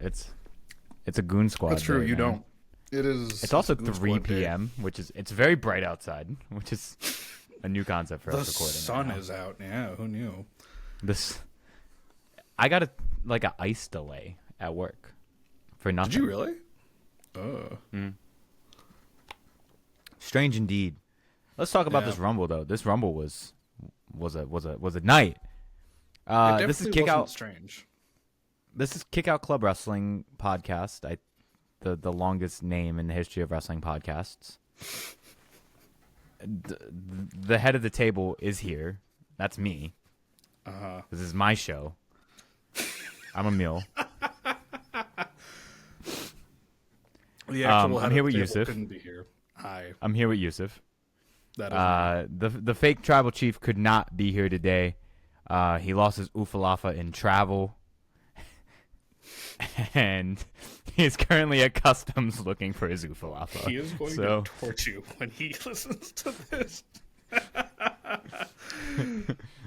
It's a goon squad. That's true. Day, You man. don't. It is. It's also a Goon 3 Squad day. p.m., it's very bright outside, which is a new concept for The us recording. sun right now. is out. Yeah, who knew? I got an ice delay at work for nothing. Did you really? Oh. Strange indeed. Let's talk about Yeah. this Rumble though. This Rumble was a night. It This is definitely wasn't Kickout. strange. This is Kickout Club Wrestling podcast. The longest name in the history of wrestling podcasts. The head of the table is here. That's me. This is my show. I'm a meal. The actual I'm head here of with the table Yusuf. couldn't be here. Hi. I'm here with Yusuf. That is The fake tribal chief could not be here today. He lost his Ufalafa in travel. And he's currently at customs looking for his Ufalafa. he is going to torch you when he listens to this.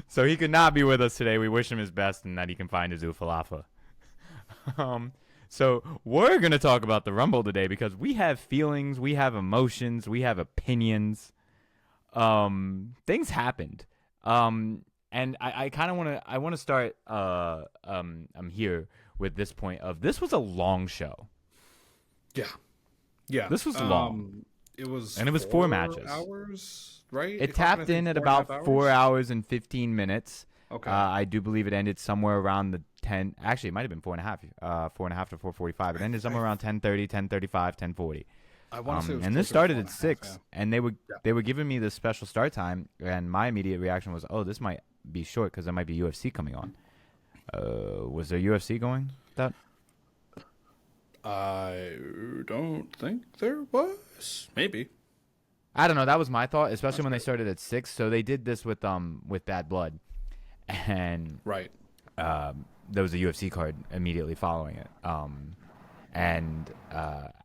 So he could not be with us today. We wish him his best and that he can find his Ufalafa. So we're going to talk about the Rumble today because we have feelings, we have emotions, we have opinions. Things happened. And I kind of want to start I'm here with this point of this was a long show. Yeah. This was long. It was 4 matches. Hours, right? It tapped in at about 4 hours and 15 minutes. Okay. I do believe it ended somewhere around the 10. Actually, it might have been 4.5. 4.5 to 4:45. It ended somewhere around 10:30, 10:35, 10:40. I want to say it was and this closer to started at 4.5, 6, yeah. and they were giving me the special start time, and my immediate reaction was, "Oh, this might be short because there might be UFC coming on." Was there UFC going? That I don't think there was. Maybe. I don't know. That was my thought, especially when they started at 6. So they did this with Bad Blood, and Right. there was a UFC card immediately following it.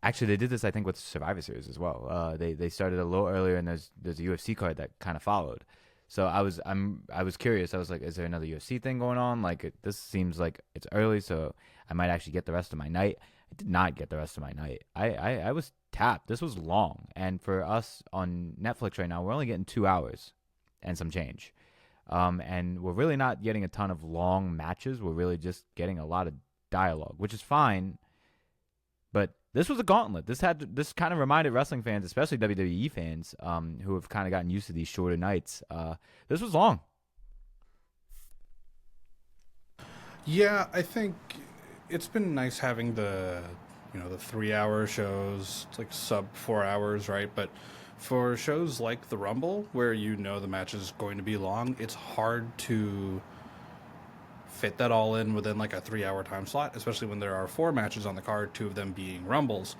Actually, they did this, I think, with Survivor Series as well. They started a little earlier, and there's a UFC card that kind of followed. So I was curious. I was like, is there another UFC thing going on? Like, this seems like it's early, so I might actually get the rest of my night. I did not get the rest of my night. I was tapped. This was long, and for us on Netflix right now, we're only getting 2 hours and some change. And we're really not getting a ton of long matches. We're really just getting a lot of dialogue, which is fine. But this was a gauntlet. This kind of reminded wrestling fans, especially WWE fans, who have kind of gotten used to these shorter nights. This was long. Yeah, I think it's been nice having the 3-hour shows. It's like sub 4 hours, right? But for shows like the Rumble, where the match is going to be long, it's hard to fit that all in within like a 3-hour time slot, especially when there are 4 matches on the card, 2 of them being Rumbles.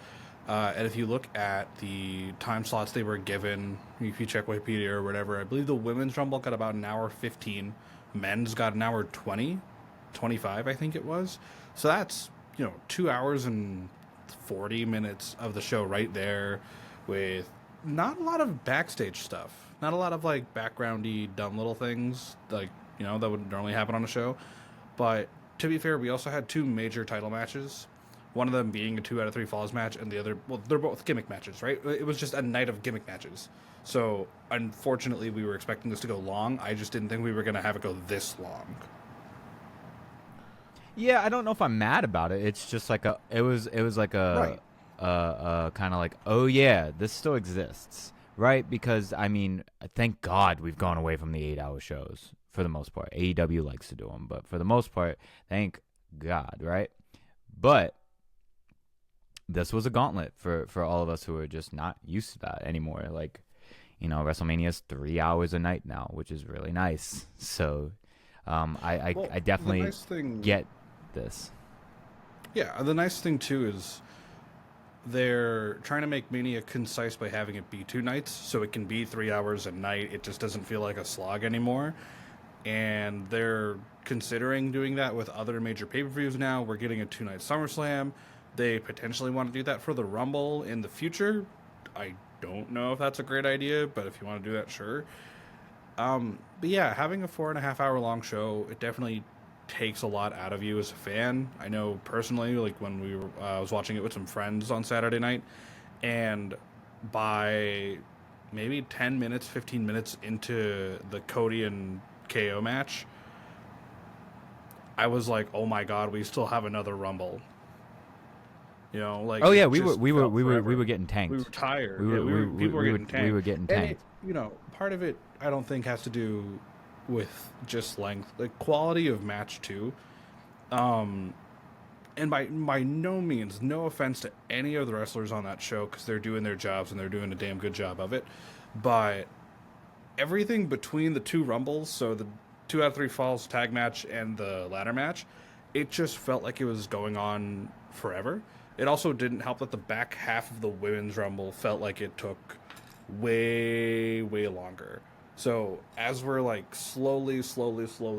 And if you look at the time slots they were given, if you check Wikipedia or whatever, I believe the women's Rumble got about an hour 15, men's got an hour 20, 25, I think it was. So that's 2 hours and 40 minutes of the show right there, with not a lot of backstage stuff, not a lot of like backgroundy dumb little things like that would normally happen on a show. But to be fair, we also had 2 major title matches, one of them being a 2 out of 3 falls match, and the other, well, they're both gimmick matches, right? It was just a night of gimmick matches. So unfortunately, we were expecting this to go long. I just didn't think we were going to have it go this long. Yeah, I don't know if I'm mad about it. It's just like it was like a Right. kind of like, oh yeah, this still exists, right? Because I mean, thank God we've gone away from the 8-hour shows for the most part. AEW likes to do them, but for the most part, thank God, right? But this was a gauntlet for all of us who are just not used to that anymore. Like, WrestleMania is 3 hours a night now, which is really nice. So, I definitely get this. Yeah, the nice thing too is they're trying to make Mania concise by having it be 2 nights, so it can be 3 hours a night. It just doesn't feel like a slog anymore. And they're considering doing that with other major pay-per-views now. We're getting a 2-night SummerSlam. They potentially want to do that for the Rumble in the future. I don't know if that's a great idea, but if you want to do that, sure. But yeah, having a 4.5-hour long show, it definitely takes a lot out of you as a fan. I know personally, like when we were, I was watching it with some friends on Saturday night, and by maybe 10 minutes, 15 minutes into the Cody and KO match, I was like, "Oh my god, we still have another Rumble." You know, like Oh yeah, it we were just we were felt we were we forever. were getting We were tanked. tired. We Yeah, were we we were we people were we were getting we tanked, were getting and it, tanked. part of it I don't think has to do with just length, like quality of match too. Um, and by no means, no offense to any of the wrestlers on that show because they're doing their jobs and they're doing a damn good job of it, but everything between the two rumbles, so the 2 out of 3 falls tag match and the ladder match, it just felt like it was going on forever. It also didn't help that the back half of the women's rumble felt like it took way longer. So as we're like slowly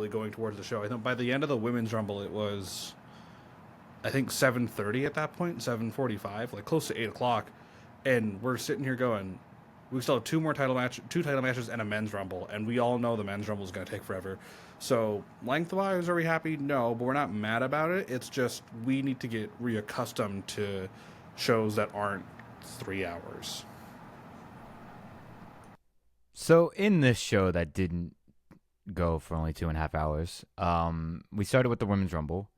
going towards the show, I think by the end of the women's rumble it was, I think 7:30 at that point, 7:45, like close to 8 o'clock, and we're sitting here going, we still have two title matches, and a men's rumble, and we all know the men's rumble is going to take forever. So lengthwise, are we happy? No, but we're not mad about it. It's just we need to get reaccustomed to shows that aren't 3 hours. So in this show that didn't go for only 2.5 hours, we started with the women's rumble.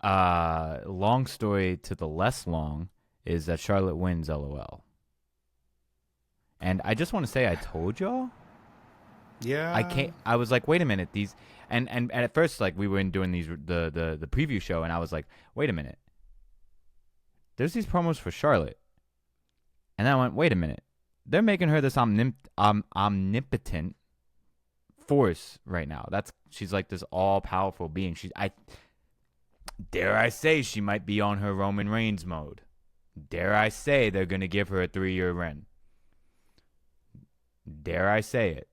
Long story to the less long is that Charlotte wins. LOL. And I just want to say, I told y'all. Yeah, I can't. I was like, wait a minute. These and at first, like we were doing these the preview show, and I was like, wait a minute. There's these promos for Charlotte, and then I went, wait a minute. They're making her this omnipotent force right now. She's like this all powerful being. Dare I say she might be on her Roman Reigns mode. Dare I say they're gonna give her a 3-year run. Dare I say it?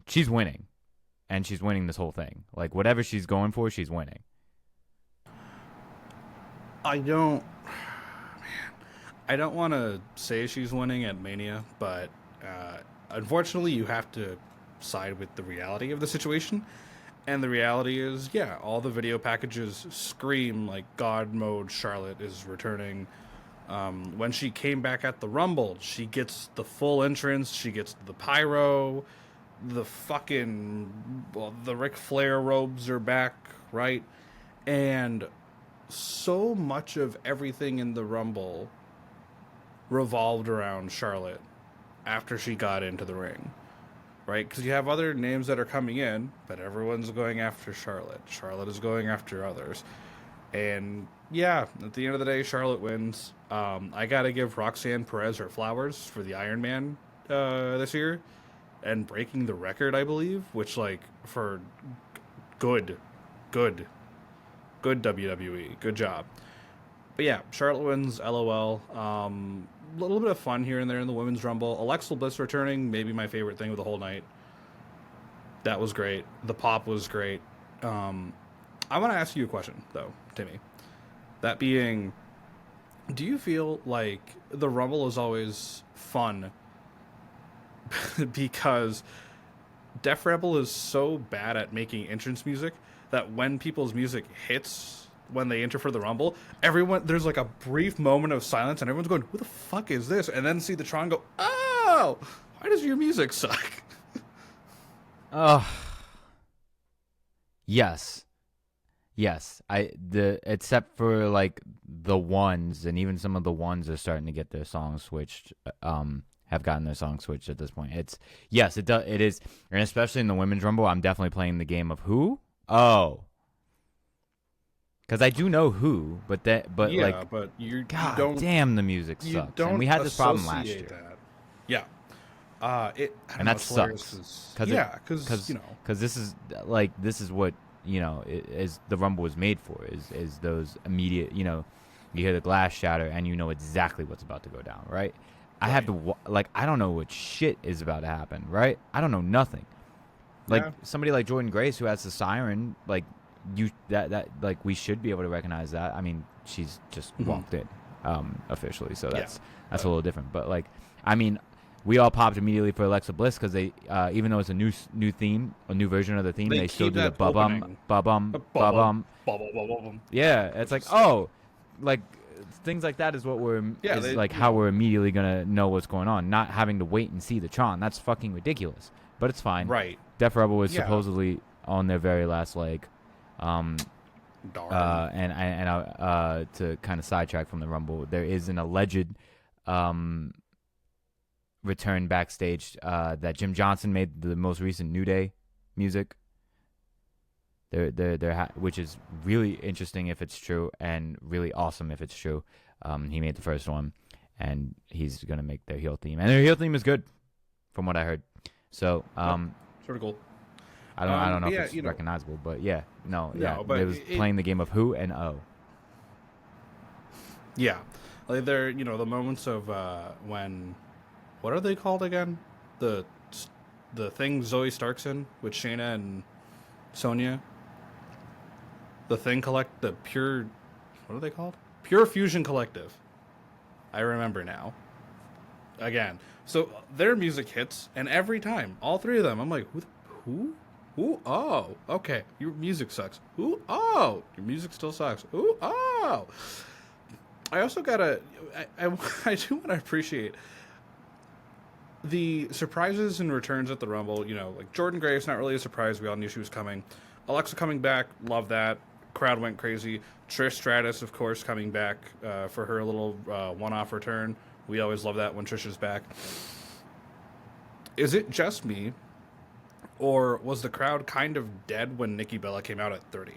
She's winning. And she's winning this whole thing. Like, whatever she's going for, she's winning. I don't. I don't want to say she's winning at Mania, but unfortunately, you have to side with the reality of the situation. And the reality is, yeah, all the video packages scream like God mode Charlotte is returning. When she came back at the Rumble, she gets the full entrance, she gets the pyro, the the Ric Flair robes are back, right? And so much of everything in the Rumble revolved around Charlotte after she got into the ring, right? Because you have other names that are coming in, but everyone's going after Charlotte. Charlotte is going after others. And yeah, at the end of the day, Charlotte wins. I gotta give Roxanne Perez her flowers for the Iron Man this year and breaking the record, I believe, which like for good WWE, good job. But yeah, Charlotte wins. LOL. A little bit of fun here and there in the women's rumble. Alexa Bliss returning, maybe my favorite thing of the whole night. That was great. The pop was great. I want to ask you a question, though, Timmy. That being, do you feel like the Rumble is always fun because Def Rebel is so bad at making entrance music that when people's music hits when they enter for the Rumble, there's like a brief moment of silence and everyone's going, who the fuck is this? And then see the Tron go, oh, why does your music suck? Yes. Except for like the ones, and even some of the ones are starting to get their songs switched. Have gotten their song switched at this point. It is, and especially in the women's rumble, I'm definitely playing the game of who. Oh, because I do know who, but Yeah, but you don't. Damn, the music You sucks, don't and we had this problem last associate year. that. Yeah. I don't And know, that it's hilarious sucks. because this is what is the Rumble was made for. Is those immediate, you hear the glass shatter and you know exactly what's about to go down, right? I have to I don't know what shit is about to happen, right? I don't know nothing. Like somebody like Jordan Grace who has the siren, like we should be able to recognize that. I mean, she's just walked in officially, so that's a little different. But like, I mean, we all popped immediately for Alexa Bliss because they, even though it's a new theme, a new version of the theme, they still keep do the that ba-bum, opening. ba-bum, Bum, ba-bum. bum, bum, bum, bum. Yeah, it's like, oh, like things like that is what how we're immediately gonna know what's going on, not having to wait and see the Tron. That's fucking ridiculous, but it's fine. Right. Def Rebel was supposedly on their very last leg. Darn. To kind of sidetrack from the Rumble, there is an alleged return backstage that Jim Johnson made the most recent New Day music. Which is really interesting if it's true, and really awesome if it's true. He made the first one, and he's gonna make their heel theme, and their heel theme is good, from what I heard. So, sort of cool. I don't know if it's recognizable, but but it was playing the game of Who and O. Yeah, like they're the moments of when, what are they called again? The thing Zoe Stark's in with Shayna and Sonya. The thing the pure, what are they called? Pure Fusion Collective. I remember now. Again, so their music hits, and every time, all three of them, I'm like, who? Ooh, oh, okay. Your music sucks. Ooh, oh, your music still sucks. Ooh, oh. I also I do want to appreciate the surprises and returns at the Rumble. Like Jordan Grace, not really a surprise. We all knew she was coming. Alexa coming back, love that. Crowd went crazy. Trish Stratus, of course, coming back for her little one-off return. We always love that when Trish is back. Is it just me, or was the crowd kind of dead when Nikki Bella came out at 30?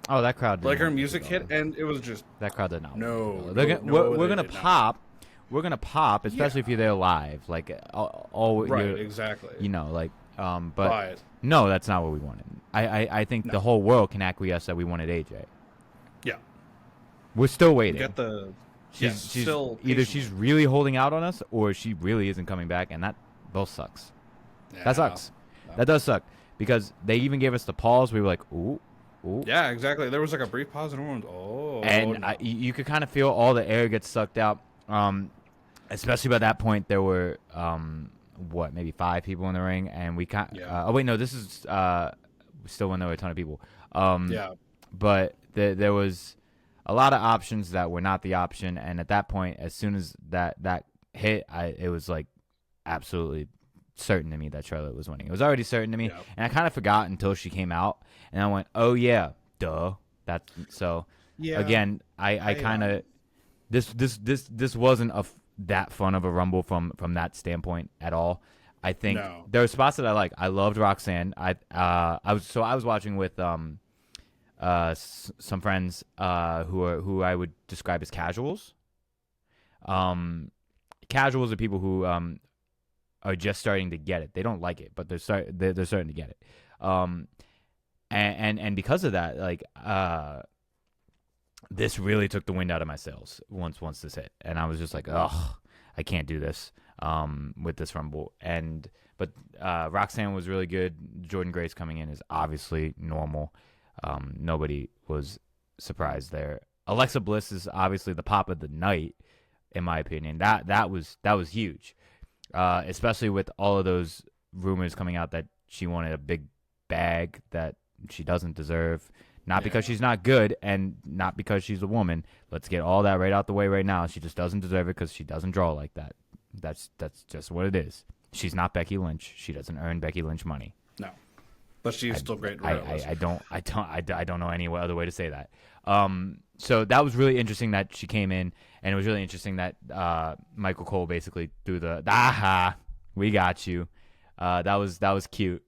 Oh, that crowd didn't like her music hit, and it was just that crowd did not. We're gonna pop. We're gonna pop, especially if you're there live. Like all right, exactly. But no, that's not what we wanted. I think the whole world can acquiesce that we wanted AJ. Yeah, we're still waiting. She's still either she's really holding out on us, or she really isn't coming back, and that both sucks. Yeah, that sucks. No. That does suck, because they even gave us the pause. We were like, ooh. Yeah, exactly. There was like a brief pause, and everyone was, and no. You could kind of feel all the air gets sucked out. Especially by that point, there were maybe 5 people in the ring, and we can't. Yeah. Oh wait, no, this is still when there were a ton of people. But there was a lot of options that were not the option, and at that point, as soon as that hit, it was like absolutely certain to me that Charlotte was winning. It was already certain to me, and I kind of forgot until she came out, and I went, "Oh yeah, duh." That's so. Yeah. Again, I kind of this wasn't that fun of a Rumble from that standpoint at all. I think there are spots that I like. I loved Roxanne. I was watching with some friends who I would describe as casuals. Casuals are people who are just starting to get it. They don't like it, but they're starting to get it. And because of that, like this really took the wind out of my sails once this hit, and I was just like, ugh, I can't do this with this Rumble. But Roxanne was really good. Jordan Grace coming in is obviously normal. Nobody was surprised there. Alexa Bliss is obviously the pop of the night, in my opinion. That was huge, especially with all of those rumors coming out that she wanted a big bag that she doesn't deserve. Not because she's not good, and not because she's a woman. Let's get all that right out the way right now. She just doesn't deserve it because she doesn't draw like that. That's just what it is. She's not Becky Lynch. She doesn't earn Becky Lynch money. No, but she's still great. I don't know any other way to say that. So that was really interesting that she came in, and it was really interesting that Michael Cole basically threw the "aha, we got you." That was cute.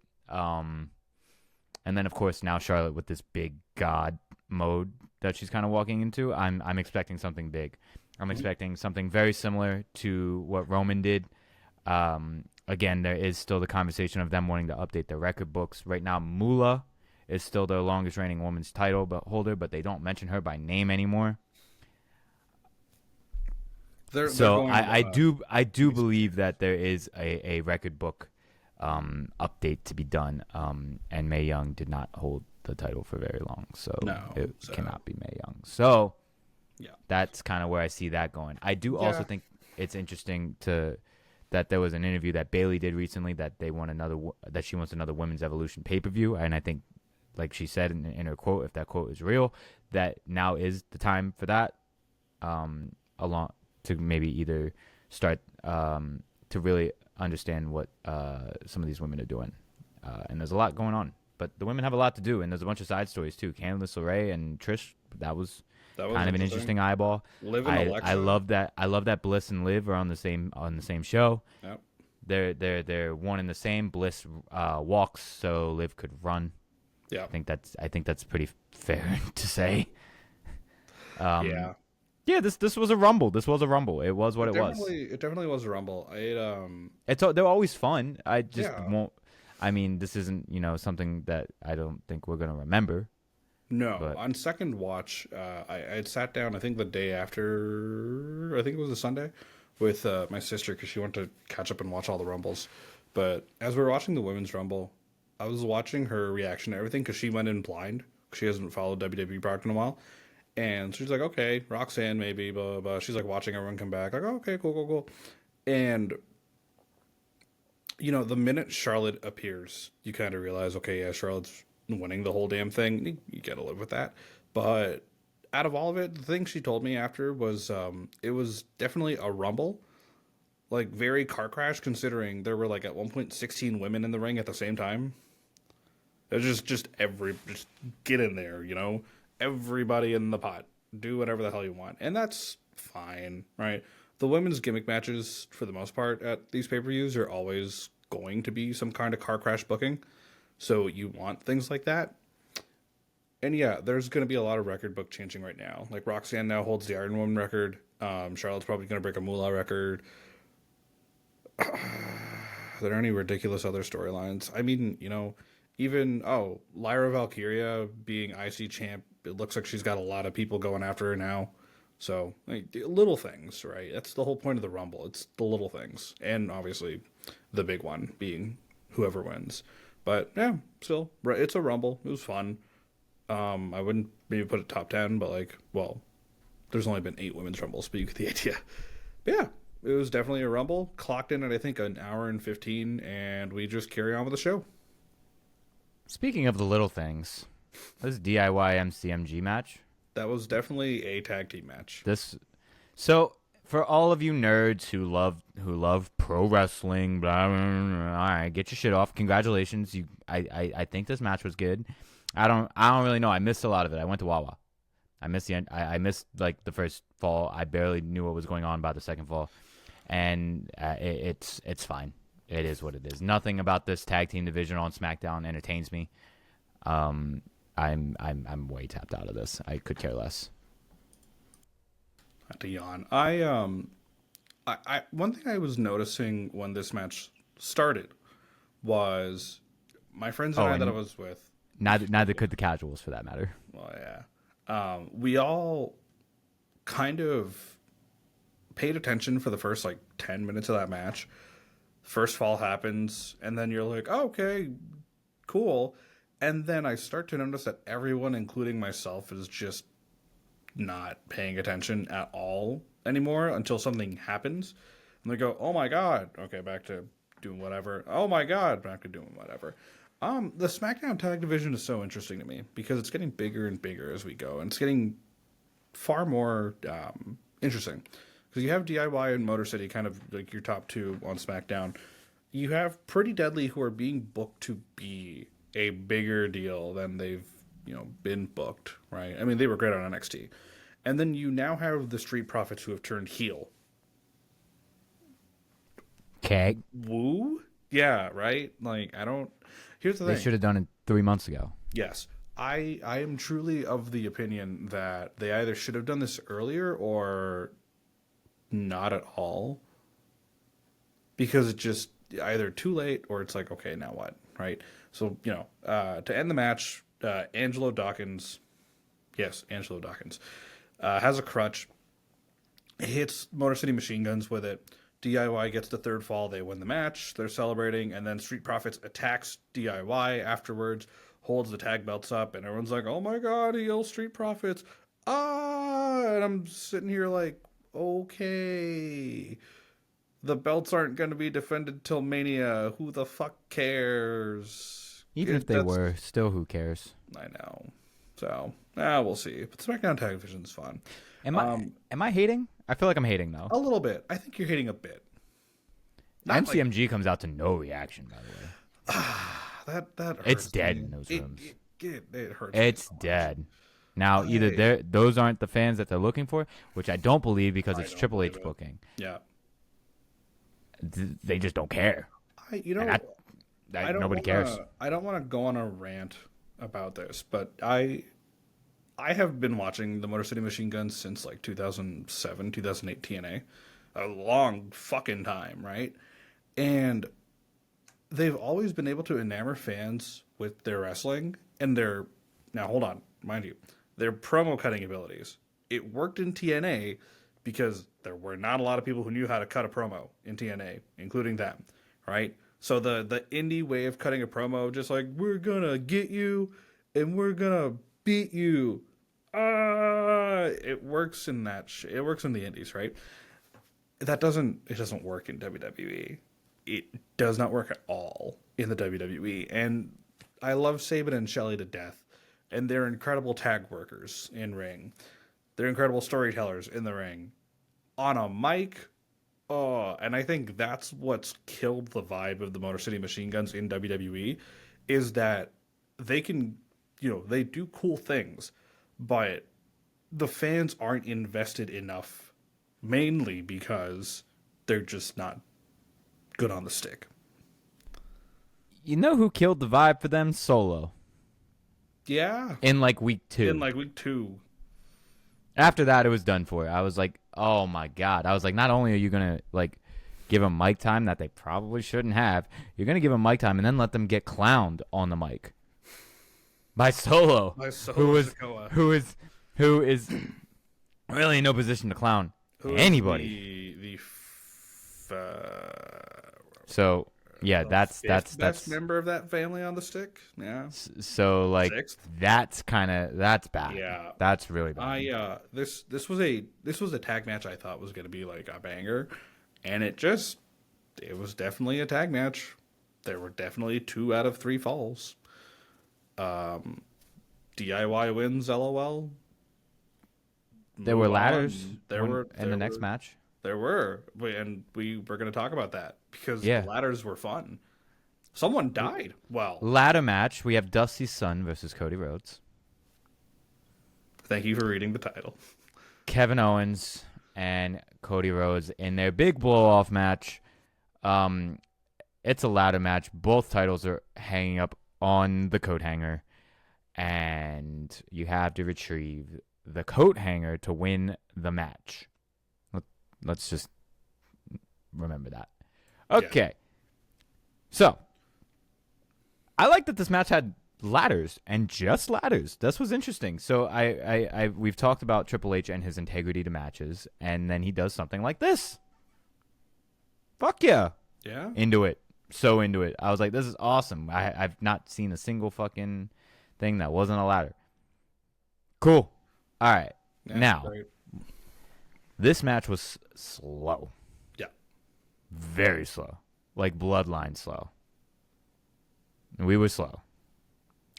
And then, of course, now Charlotte with this big God mode that she's kind of walking into. I'm expecting something big. I'm expecting something very similar to what Roman did. Again, there is still the conversation of them wanting to update their record books. Right now, Moolah is still the longest reigning women's title holder, but they don't mention her by name anymore. I do believe that there is a record book update to be done, and Mae Young did not hold the title for very long, so it cannot be Mae Young. So that's kind of where I see that going. I do also think it's interesting that there was an interview that Bailey did recently that that she wants another Women's Evolution pay-per-view, and I think, like she said in her quote, if that quote is real, that now is the time for that. Along to maybe either start to really understand what some of these women are doing, and there's a lot going on. But the women have a lot to do, and there's a bunch of side stories too. Candice LeRae and Trish, that was kind of an interesting eyeball. Liv and Alexa. I love that. I love that Bliss and Liv are on the same show. Yep. They're one and the same. Bliss walks so Liv could run. Yeah. I think that's pretty fair to say. Yeah. Yeah, this was a rumble. This was a rumble. It was what it was. It definitely was a rumble. They're always fun. I just Yeah. won't. I mean, this isn't something that I don't think we're gonna remember. No, But- on second watch, I had sat down. I think the day after, I think it was a Sunday, with my sister because she wanted to catch up and watch all the rumbles. But as we were watching the women's rumble, I was watching her reaction to everything because she went in blind. She hasn't followed WWE product in a while. And she's like, okay, Roxanne maybe, blah, blah, blah. She's like watching everyone come back. Like, oh, okay, cool, cool, cool. And, the minute Charlotte appears, you kind of realize, okay, yeah, Charlotte's winning the whole damn thing. You got to live with that. But out of all of it, the thing she told me after was it was definitely a rumble. Like, very car crash, considering there were, like, at one point, 16 women in the ring at the same time. There's just get in there, everybody in the pot. Do whatever the hell you want. And that's fine, right? The women's gimmick matches, for the most part, at these pay-per-views are always going to be some kind of car crash booking. So you want things like that. And yeah, there's going to be a lot of record book changing right now. Like Roxanne now holds the Iron Woman record. Charlotte's probably going to break a Moolah record. Are there any ridiculous other storylines? I mean, even, Lyra Valkyria being IC champ, it looks like she's got a lot of people going after her now. So, little things, right? That's the whole point of the Rumble. It's the little things. And obviously, the big one being whoever wins. But, yeah, still, it's a Rumble. It was fun. I wouldn't maybe put it top 10, but, there's only been 8 women's Rumbles, but you get the idea. But, yeah, it was definitely a Rumble. Clocked in at, I think, an hour and 15, and we just carry on with the show. Speaking of the little things, this DIY MCMG match. That was definitely a tag team match. So for all of you nerds who love pro wrestling, blah, blah, blah, all right, get your shit off. Congratulations. I think this match was good. I don't really know. I missed a lot of it. I went to Wawa. I missed the end. I missed the first fall. I barely knew what was going on about the second fall, and it's fine. It is what it is. Nothing about this tag team division on SmackDown entertains me. I'm way tapped out of this. I could care less. Not to yawn. I one thing I was noticing when this match started was my friends and I that I was with. Neither could the casuals, for that matter. Well, yeah. We all kind of paid attention for the first 10 minutes of that match. First fall happens, and then you're like, oh, okay, cool. And then I start to notice that everyone, including myself, is just not paying attention at all anymore until something happens. And they go, oh my God. Okay, back to doing whatever. Oh my God, back to doing whatever. The SmackDown tag division is so interesting to me because it's getting bigger and bigger as we go. And it's getting far more interesting. Because you have DIY and Motor City kind of your top 2 on SmackDown. You have Pretty Deadly who are being booked to be a bigger deal than they've been booked, right? I mean, they were great on NXT. And then you now have the Street Profits who have turned heel. Okay. Woo? Yeah, right? Here's the thing. They should have done it 3 months ago. Yes. I am truly of the opinion that they either should have done this earlier or not at all, because it's just either too late or it's okay, now what, right? So to end the match, Angelo Dawkins has a crutch, hits Motor City Machine Guns with it. DIY gets the third fall, they win the match, they're celebrating, and then Street Profits attacks DIY afterwards, holds the tag belts up, and everyone's like, oh my God, heel Street Profits, and I'm sitting here okay, The belts aren't going to be defended till Mania. Who the fuck cares? Even if they That's were, still, who cares? I know. So, we'll see. But SmackDown Tag Division's fun. Am I hating? I feel like I'm hating though. A little bit. I think you're hating a bit. Not like MCMG comes out to no reaction, by the way. that hurts. It's dead me. in those rooms. It hurts. It's me so much. dead. Now, either those aren't the fans that they're looking for, which I don't believe because it's don't Triple H believe it. booking. Yeah. They just don't care. Nobody cares. I don't want to go on a rant about this, but I have been watching the Motor City Machine Guns since like 2007, 2008 TNA. A long fucking time, right? And they've always been able to enamor fans with their wrestling and their, now hold on, mind you, their promo cutting abilities. It worked in TNA because there were not a lot of people who knew how to cut a promo in TNA, including them, right? So the indie way of cutting a promo, just like, we're gonna get you and we're gonna beat you. It works in it works in the indies, right? It doesn't work in WWE. It does not work at all in the WWE. And I love Saban and Shelley to death. And they're incredible tag workers in ring. They're incredible storytellers in the ring. On a mic, and I think that's what's killed the vibe of the Motor City Machine Guns in WWE, is that they can, they do cool things, but the fans aren't invested enough, mainly because they're just not good on the stick. You know who killed the vibe for them? Solo. Yeah. In like week 2. In like week 2. After that, it was done for. I was like, oh my God. I was like, not only are you going to like give them mic time that they probably shouldn't have, you're going to give them mic time and then let them get clowned on the mic. By Solo. Who is really in no position to clown anybody. So yeah, that's best member of that family on the stick. Yeah. So like Sixth? that's bad. Yeah. That's really bad. This was a tag match I thought was going to be like a banger, and it was definitely a tag match. There were definitely 2 out of 3 falls. DIY wins, LOL. There were ladders. The next match. There were, and we were going to talk about that because the ladders were fun. Someone died. Well, ladder match. We have Dusty's son versus Cody Rhodes. Thank you for reading the title. Kevin Owens and Cody Rhodes in their big blow-off match. It's a ladder match. Both titles are hanging up on the coat hanger, and you have to retrieve the coat hanger to win the match. Let's just remember that. Okay. Yeah. So, I like that this match had ladders and just ladders. This was interesting. So, we've talked about Triple H and his integrity to matches, and then he does something like this. Fuck yeah. Yeah. Into it. So into it. I was like, this is awesome. I've not seen a single fucking thing that wasn't a ladder. Cool. All right. Yeah, now, great. This match was slow. Yeah. Very slow. Like bloodline slow. We were slow.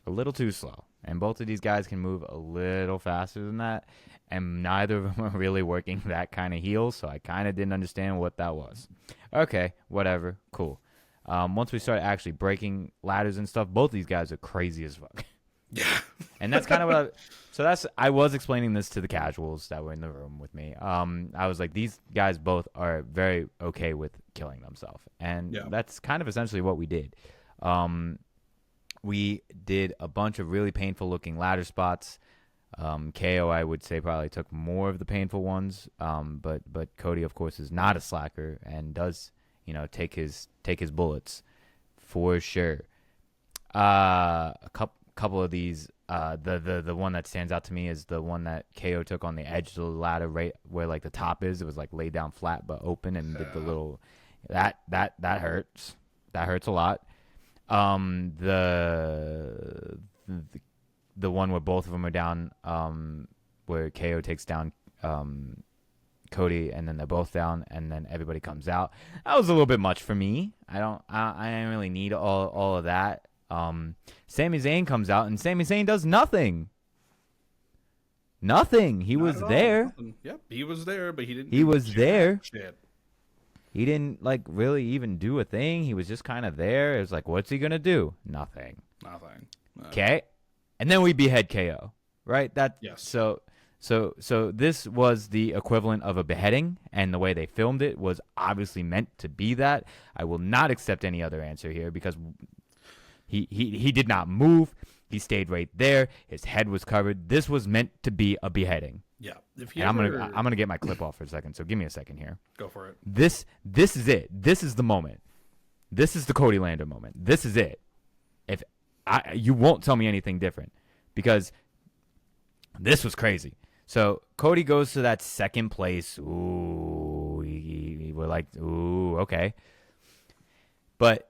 A little too slow. And both of these guys can move a little faster than that. And neither of them are really working that kind of heel, so I kind of didn't understand what that was. Okay, whatever. Cool. Once we started actually breaking ladders and stuff, both these guys are crazy as fuck. Yeah. And that's kind of what I was explaining this to the casuals that were in the room with me. I was like, these guys both are very okay with killing themselves. And that's kind of essentially what we did. We did a bunch of really painful looking ladder spots. KO, I would say, probably took more of the painful ones. But Cody, of course, is not a slacker and does, take his bullets for sure. A couple of these, the one that stands out to me is the one that KO took on the edge of the ladder, right where like the top is. It was like laid down flat but open, and did the little that hurts. That hurts a lot. The one where both of them are down, where KO takes down Cody, and then they're both down, and then everybody comes out. That was a little bit much for me. I didn't really need all of that. Sami Zayn comes out, and Sami Zayn does nothing. Nothing. He Not was at all. there. Nothing. Yep, he was there, but he didn't. He do was there. Shit. He didn't like really even do a thing. He was just kind of there. It was like, what's he gonna do? Nothing. Nothing. Okay, and then we behead KO. Right. Yes. So this was the equivalent of a beheading, and the way they filmed it was obviously meant to be that. I will not accept any other answer here because he did not move. He stayed right there. His head was covered. This was meant to be a beheading. Yeah. I'm gonna get my clip off for a second. So give me a second here. Go for it. This is it. This is the moment. This is the Cody Lander moment. This is it. You won't tell me anything different because this was crazy. So Cody goes to that second place. Ooh, we're like, ooh, okay. But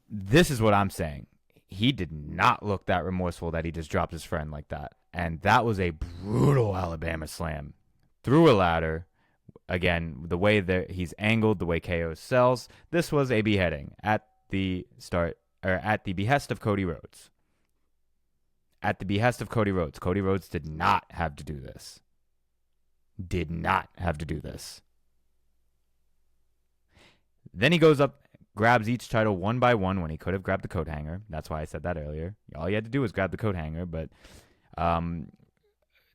this is what I'm saying. He did not look that remorseful that he just dropped his friend like that. And that was a brutal Alabama slam through a ladder. Again, the way that he's angled, the way KO sells, this was a beheading at the start, or at the behest of Cody Rhodes. At the behest of Cody Rhodes. Cody Rhodes did not have to do this. Did not have to do this. Then he goes up, grabs each title one by one when he could have grabbed the coat hanger. That's why I said that earlier. All he had to do was grab the coat hanger, but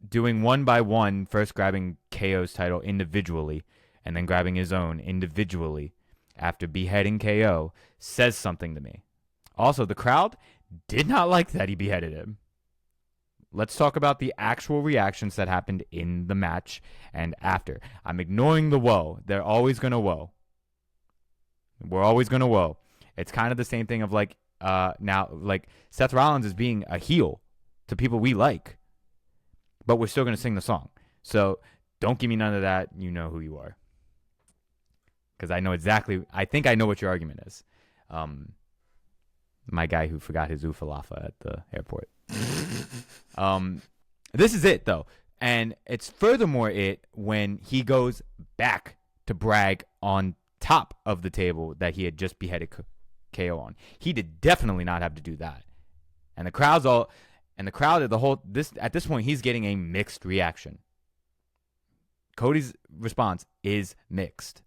doing one by one, first grabbing KO's title individually and then grabbing his own individually after beheading KO says something to me. Also, the crowd did not like that he beheaded him. Let's talk about the actual reactions that happened in the match and after. I'm ignoring the woe. They're always going to woe. We're always going to woe. It's kind of the same thing of like now, like Seth Rollins is being a heel to people we like, but we're still going to sing the song. So don't give me none of that. You know who you are. Because I think I know what your argument is. My guy who forgot his ufalafa at the airport. This is it, though. And it's furthermore it when he goes back to brag on top of the table that he had just beheaded KO on. He did definitely not have to do that. And the crowd at this point, he's getting a mixed reaction. Cody's response is mixed.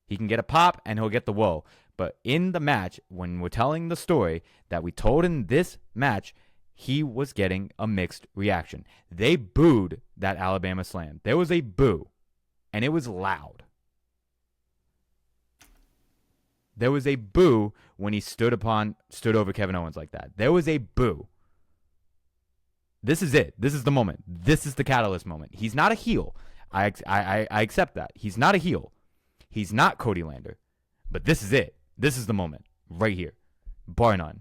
He can get a pop and he'll get the whoa. But in the match, when we're telling the story that we told in this match, he was getting a mixed reaction. They booed that Alabama slam. There was a boo, and it was loud. There was a boo when he stood over Kevin Owens like that. There was a boo. This is it. This is the moment. This is the catalyst moment. He's not a heel. I accept that. He's not a heel. He's not Cody Lander. But this is it. This is the moment. Right here. Bar none.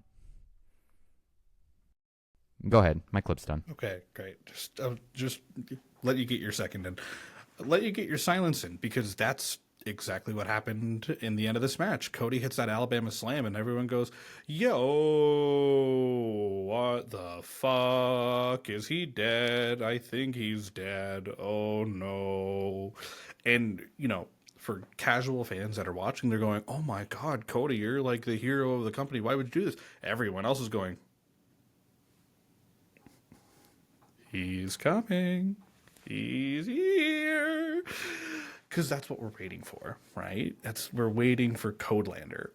Go ahead. My clip's done. Okay, great. Just let you get your second in. Let you get your silence in, because that's exactly what happened in the end of this match. Cody hits that Alabama slam, and everyone goes, yo, what the fuck? Is he dead? I think he's dead. Oh, no. And, for casual fans that are watching, they're going, oh, my God, Cody, you're like the hero of the company. Why would you do this? Everyone else is going, he's coming. He's here. Because that's what we're waiting for, right? We're waiting for Codelander.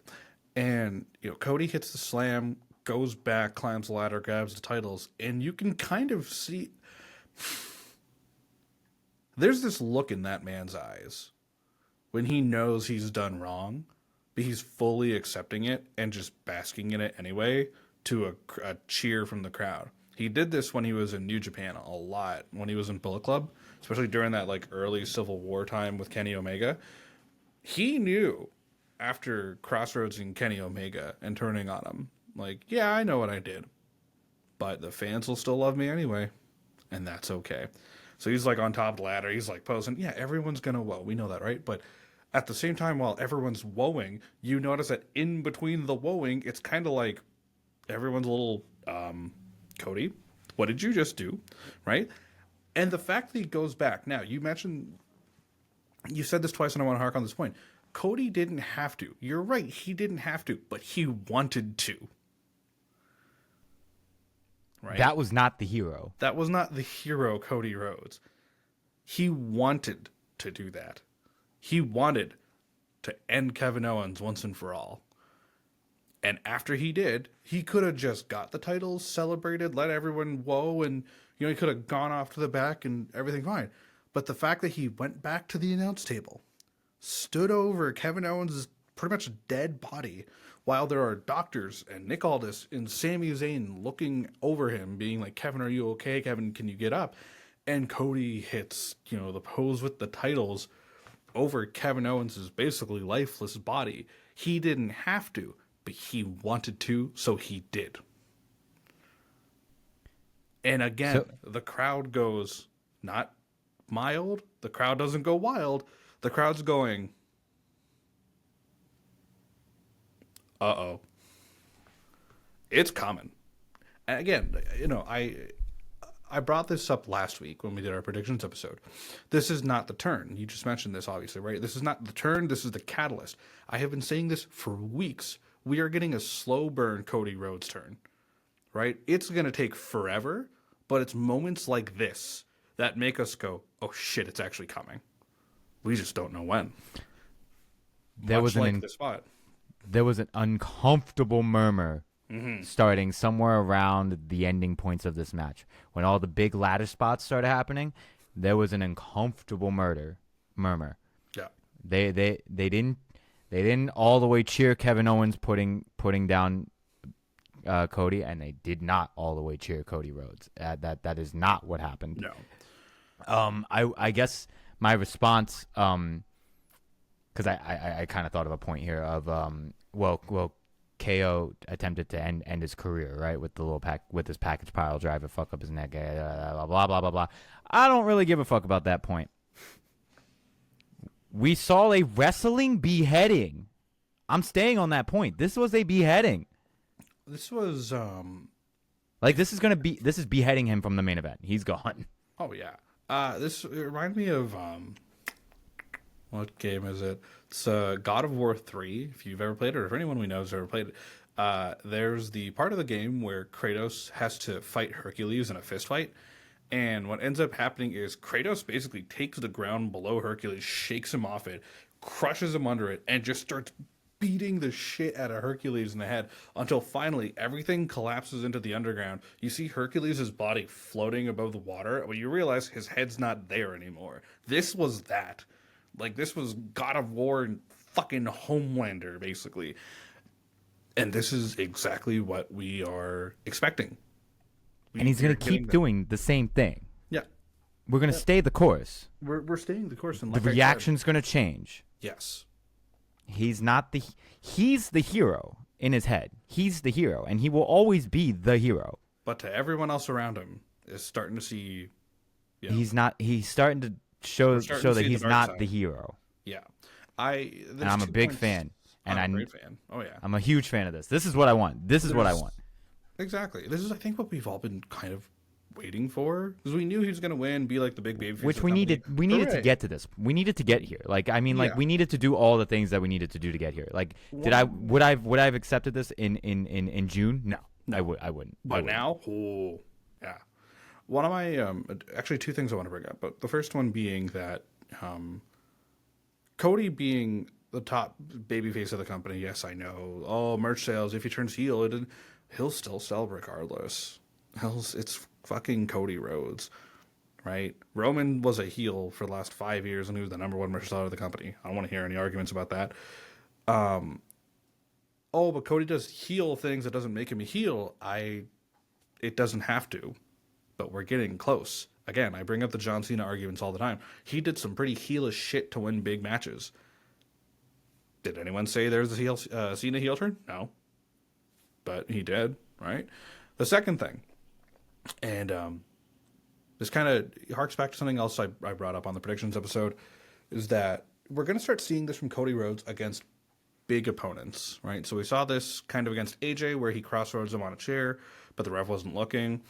And, Cody hits the slam, goes back, climbs the ladder, grabs the titles, and you can kind of see there's this look in that man's eyes when he knows he's done wrong, but he's fully accepting it and just basking in it anyway to a cheer from the crowd. He did this when he was in New Japan a lot, when he was in Bullet Club, especially during that early Civil War time with Kenny Omega. He knew after Crossroads and Kenny Omega and turning on him, yeah, I know what I did, but the fans will still love me anyway, and that's okay. So he's on top of the ladder, he's posing. Yeah, everyone's gonna woe, we know that, right? But at the same time, while everyone's woeing, you notice that in between the woeing, it's kind of like everyone's a little, Cody, what did you just do, right? And the fact that he goes back, now you mentioned You said this twice, and I want to hark on this point. Cody didn't have to. You're right. He didn't have to, but he wanted to. Right? That was not the hero. That was not the hero, Cody Rhodes. He wanted to do that. He wanted to end Kevin Owens once and for all. And after he did, he could have just got the titles, celebrated, let everyone whoa, and he could have gone off to the back and everything fine. But the fact that he went back to the announce table, stood over Kevin Owens' pretty much dead body, while there are doctors and Nick Aldis and Sami Zayn looking over him, being like, Kevin, are you okay? Kevin, can you get up? And Cody hits, the pose with the titles over Kevin Owens' basically lifeless body. He didn't have to, but he wanted to, so he did. And again, the crowd goes not mild. The crowd doesn't go wild. The crowd's going, uh-oh. It's coming. And again, I brought this up last week when we did our predictions episode. This is not the turn. You just mentioned this, obviously, right? This is not the turn. This is the catalyst. I have been saying this for weeks. We are getting a slow burn Cody Rhodes turn, right? It's going to take forever, but it's moments like this that make us go, oh shit, it's actually coming. We just don't know when. There was the spot. There was an uncomfortable murmur starting somewhere around the ending points of this match. When all the big ladder spots started happening, there was an uncomfortable murmur. Yeah. They didn't all the way cheer Kevin Owens putting down Cody, and they did not all the way cheer Cody Rhodes. That is not what happened. No. I guess my response, because I kind of thought of a point here of well, KO attempted to end his career, right, with the little with his package pile driver, fuck up his neck, blah blah blah blah blah. I don't really give a fuck about that point. We saw a wrestling beheading. I'm staying on that point. This was a beheading. This was this is beheading him from the main event. He's gone. Oh yeah. It reminded me of what game is it? It's God of War 3, if you've ever played it, or if anyone we know has ever played it. There's the part of the game where Kratos has to fight Hercules in a fist fight, and what ends up happening is Kratos basically takes the ground below Hercules, shakes him off it, crushes him under it, and just starts beating the shit out of Hercules in the head until finally everything collapses into the underground. You see Hercules' body floating above the water, but you realize his head's not there anymore. This was that. This was God of War and fucking Homelander, basically. And this is exactly what we are expecting. And he's going to keep doing the same thing. Yeah. We're going to stay the course. We're staying the course. And the reaction's going to change. Yes. He's the hero in his head. He's the hero, and he will always be the hero. But to everyone else around him is starting to see, he's not. He's starting to show that he's not side. The hero. Yeah, and I'm a big fan, and I'm a great fan. Oh yeah, I'm a huge fan of this. This is what I want. This is what I want. Exactly. This is, I think, what we've all been kind of waiting for, because we knew he was going to win, be like the big baby. Which we needed to get to this. We needed to get here. We needed to do all the things that we needed to do to get here. Would I have accepted this in June? No. I wouldn't. But now, yeah. One of my actually two things I want to bring up, but the first one being that Cody being the top babyface of the company. Yes, I know. Oh, merch sales. If he turns heel, he'll still sell regardless. It's fucking Cody Rhodes, right? Roman was a heel for the last 5 years, and he was the number one merch seller of the company. I don't want to hear any arguments about that. But Cody does heel things that doesn't make him a heel. It doesn't have to, but we're getting close. Again, I bring up the John Cena arguments all the time. He did some pretty heelish shit to win big matches. Did anyone say there's a Cena heel turn? No. But he did, right? The second thing, and this kind of harks back to something else I brought up on the predictions episode, is that we're going to start seeing this from Cody Rhodes against big opponents, right? So we saw this kind of against AJ, where he crossroads him on a chair, but the ref wasn't looking.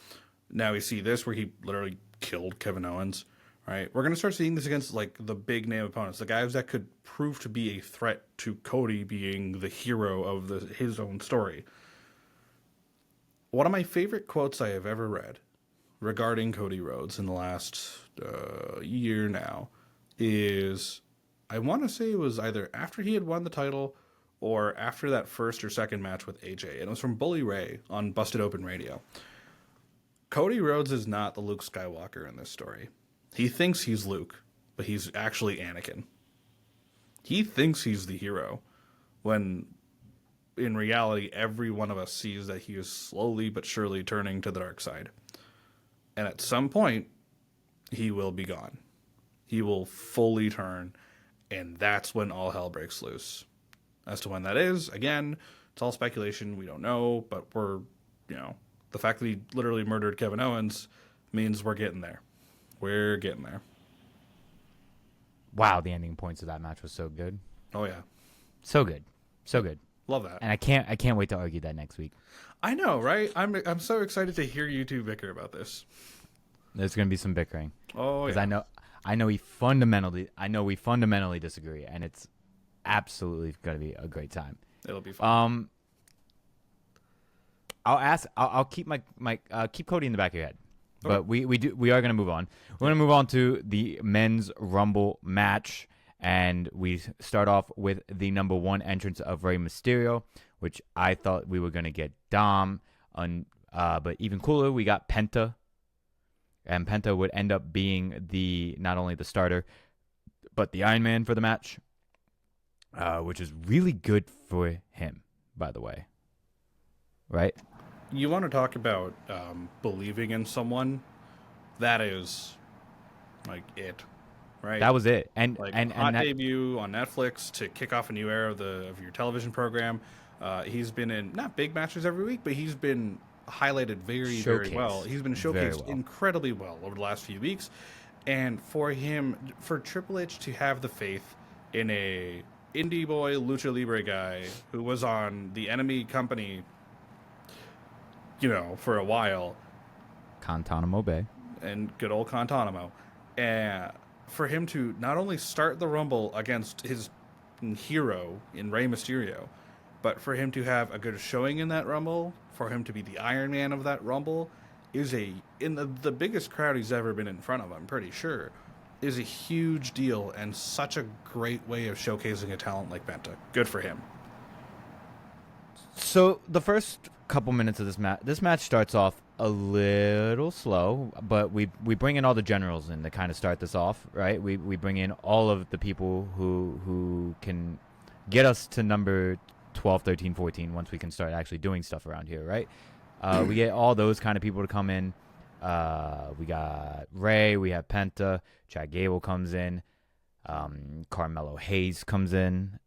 Now we see this where he literally killed Kevin Owens, right? We're going to start seeing this against like the big name opponents, the guys that could prove to be a threat to Cody being the hero of his own story. One of my favorite quotes I have ever read regarding Cody Rhodes in the last year now is, I want to say it was either after he had won the title or after that first or second match with AJ. And it was from Bully Ray on Busted Open Radio. Cody Rhodes is not the Luke Skywalker in this story. He thinks he's Luke, but he's actually Anakin. He thinks he's the hero, when in reality, every one of us sees that he is slowly but surely turning to the dark side. And at some point, he will be gone. He will fully turn, and that's when all hell breaks loose. As to when that is, again, it's all speculation. We don't know, but the fact that he literally murdered Kevin Owens means we're getting there. We're getting there. Wow, the ending points of that match was so good. Oh yeah, so good, so good. Love that. And I can't wait to argue that next week. I know, right? I'm so excited to hear you two bicker about this. There's gonna be some bickering. Oh yeah. Because I know we fundamentally disagree, and it's absolutely gonna be a great time. It'll be fun. I'll keep keep Cody in the back of your head. Okay. But we are going to move on. We're going to move on to the men's Rumble match, and we start off with the number 1 entrance of Rey Mysterio, which I thought we were going to get Dom, but even cooler, we got Penta, and Penta would end up being not only the starter, but the Iron Man for the match, which is really good for him, by the way. Right? You want to talk about believing in someone? That is like it, right? That was it, and like and hot that debut on Netflix to kick off a new era of your television program. He's been in not big matches every week, but he's been highlighted very well. He's been showcased incredibly well over the last few weeks, and for Triple H to have the faith in a indie boy lucha libre guy who was on the Enemy Company, for a while. Guantanamo Bay. And good old Guantanamo. And for him to not only start the Rumble against his hero in Rey Mysterio, but for him to have a good showing in that Rumble, for him to be the Iron Man of that Rumble, is in the biggest crowd he's ever been in front of, I'm pretty sure, is a huge deal and such a great way of showcasing a talent like Penta. Good for him. So the first couple minutes of this match starts off a little slow, but we bring in all the generals in to kind of start this off, right? We bring in all of the people who can get us to number 12, 13, 14 once we can start actually doing stuff around here, right? We get all those kind of people to come in. We got Ray, we have Penta, Chad Gable comes in, Carmelo Hayes comes in,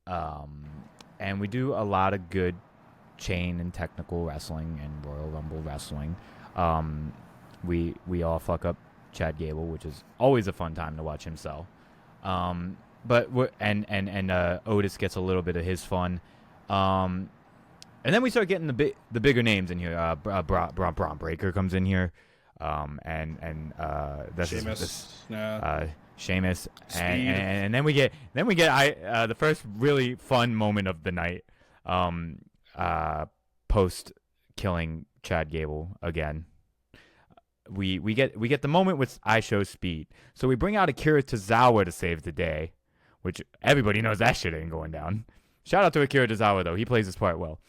and we do a lot of good chain and technical wrestling and Royal Rumble wrestling. We all fuck up Chad Gable, which is always a fun time to watch him sell. But Otis gets a little bit of his fun. And then we start getting the bigger names in here. Braun Breaker comes in here. Sheamus, and then we get the first really fun moment of the night, post killing Chad Gable again. We get the moment with I Show Speed, so we bring out Akira Tozawa to save the day, which everybody knows that shit ain't going down. Shout out to Akira Tozawa though, he plays his part well.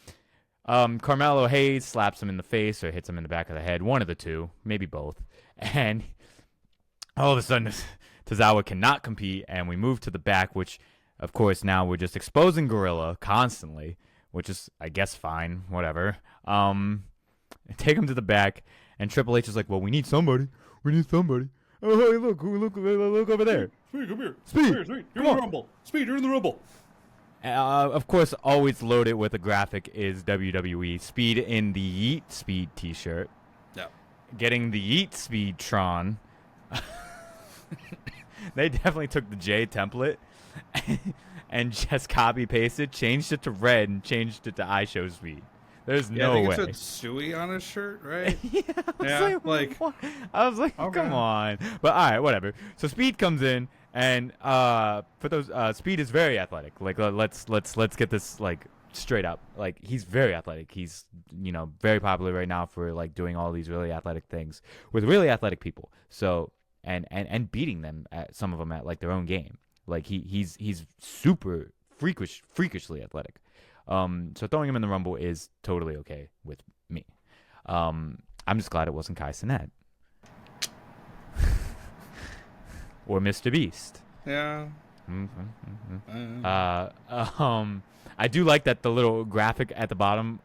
Carmelo Hayes slaps him in the face or hits him in the back of the head, one of the two, maybe both. And all of a sudden, Tozawa cannot compete, and we move to the back, which, of course, now we're just exposing Gorilla constantly, which is, I guess, fine, whatever. Take him to the back, and Triple H is like, well, we need somebody. Oh, hey, look over there. Speed, come here. Speed, you're in the Rumble. Speed, you're in the Rumble. Of course, always loaded with a graphic is WWE. Speed in the Yeet Speed t-shirt. Yeah. Getting the Yeet Speed Tron. They definitely took the J template and just copy pasted, changed it to red, and changed it to I Show Speed. There's Yeah, I no think it way. said Suey on his shirt, right? Yeah, I was Yeah, like, like what? I was like, come okay. on. But all right, whatever. So Speed comes in, and for those, Speed is very athletic. Like, let's get this like straight up. Like, he's very athletic. He's very popular right now for like doing all these really athletic things with really athletic people. So and beating them at some of them at like their own game. Like he's super freakishly athletic. So throwing him in the Rumble is totally okay with me. I'm just glad it wasn't Kai Cenat or Mr. Beast. Yeah. I do like that the little graphic at the bottom.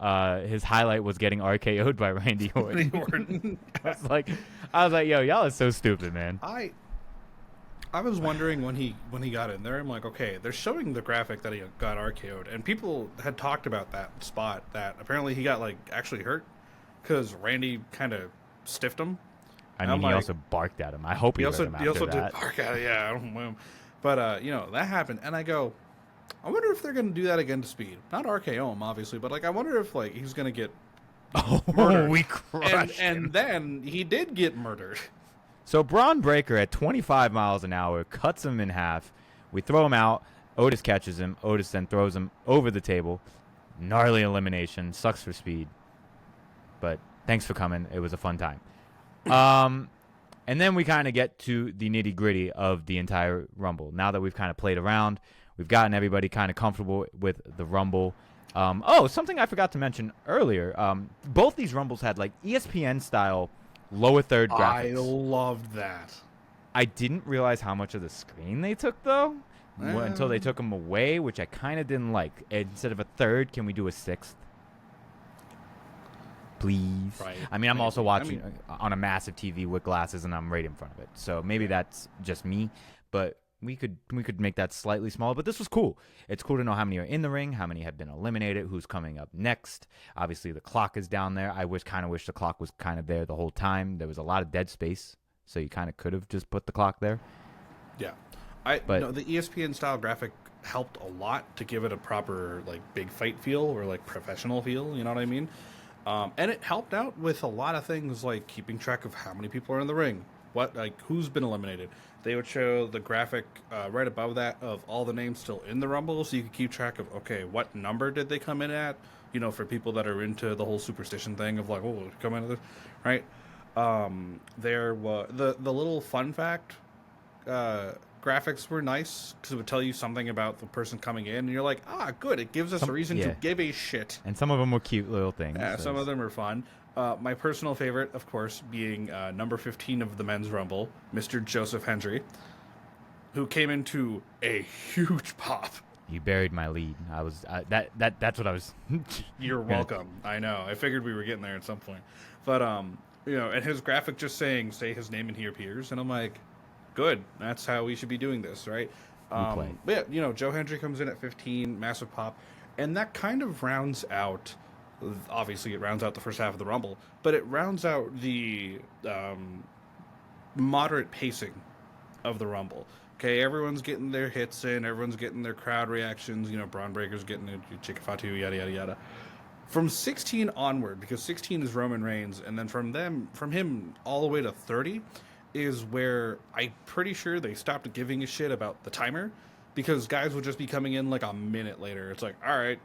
His highlight was getting RKO'd by Randy Orton. I was like, yo, y'all are so stupid, man. I was wondering when he got in there. I'm like, okay, they're showing the graphic that he got RKO'd, and people had talked about that spot that apparently he got like actually hurt because Randy kind of stiffed him. I mean, he also barked at him. I hope he also him after did that. bark at it. Yeah, I don't blame him. But that happened, and I go, I wonder if they're going to do that again to Speed. Not RKO him, obviously, but like I wonder if like he's going to get murdered. We crushed him. And then he did get murdered. So Braun Breaker at 25 miles an hour cuts him in half. We throw him out. Otis catches him. Otis then throws him over the table. Gnarly elimination. Sucks for Speed. But thanks for coming. It was a fun time. And then we kind of get to the nitty gritty of the entire Rumble. Now that we've kind of played around, we've gotten everybody kind of comfortable with the Rumble. Something I forgot to mention earlier. Both these Rumbles had like ESPN style lower third graphics. I loved that. I didn't realize how much of the screen they took though until they took them away, which I kind of didn't like. Instead of a third, can we do a sixth? Please. Right. I mean, I'm also watching on a massive TV with glasses, and I'm right in front of it. So maybe that's just me, but we could make that slightly smaller. But this was cool. It's cool to know how many are in the ring, how many have been eliminated, who's coming up next. Obviously, the clock is down there. I kind of wish the clock was kind of there the whole time. There was a lot of dead space, so you kind of could have just put the clock there. Yeah, the ESPN style graphic helped a lot to give it a proper like big fight feel or like professional feel. You know what I mean? And it helped out with a lot of things like keeping track of how many people are in the ring, who's been eliminated. They would show the graphic right above that of all the names still in the Rumble, so you could keep track of, okay, what number did they come in at? For people that are into the whole superstition thing of like, oh, come into this, right? There was the little fun fact graphics were nice because it would tell you something about the person coming in, and you're like, good, it gives us a reason to give a shit. And some of them were cute little things. Yeah, some of them are fun. My personal favorite, of course, being number 15 of the men's Rumble, Mr. Joseph Hendry, who came into a huge pop. You buried my lead. I was that's what I was. You're welcome. I know. I figured we were getting there at some point, but and his graphic just saying, say his name and he appears, and I'm like, good. That's how we should be doing this, right? But yeah, Joe Hendry comes in at 15, massive pop, and that kind of rounds out. Obviously, it rounds out the first half of the Rumble, but it rounds out the moderate pacing of the Rumble. Okay, everyone's getting their hits in, everyone's getting their crowd reactions. Braun Breaker's getting it, Chicken Fatu, yada yada yada. From 16 onward, because 16 is Roman Reigns, and then from him all the way to 30 is where I'm pretty sure they stopped giving a shit about the timer, because guys would just be coming in like a minute later. It's like, all right.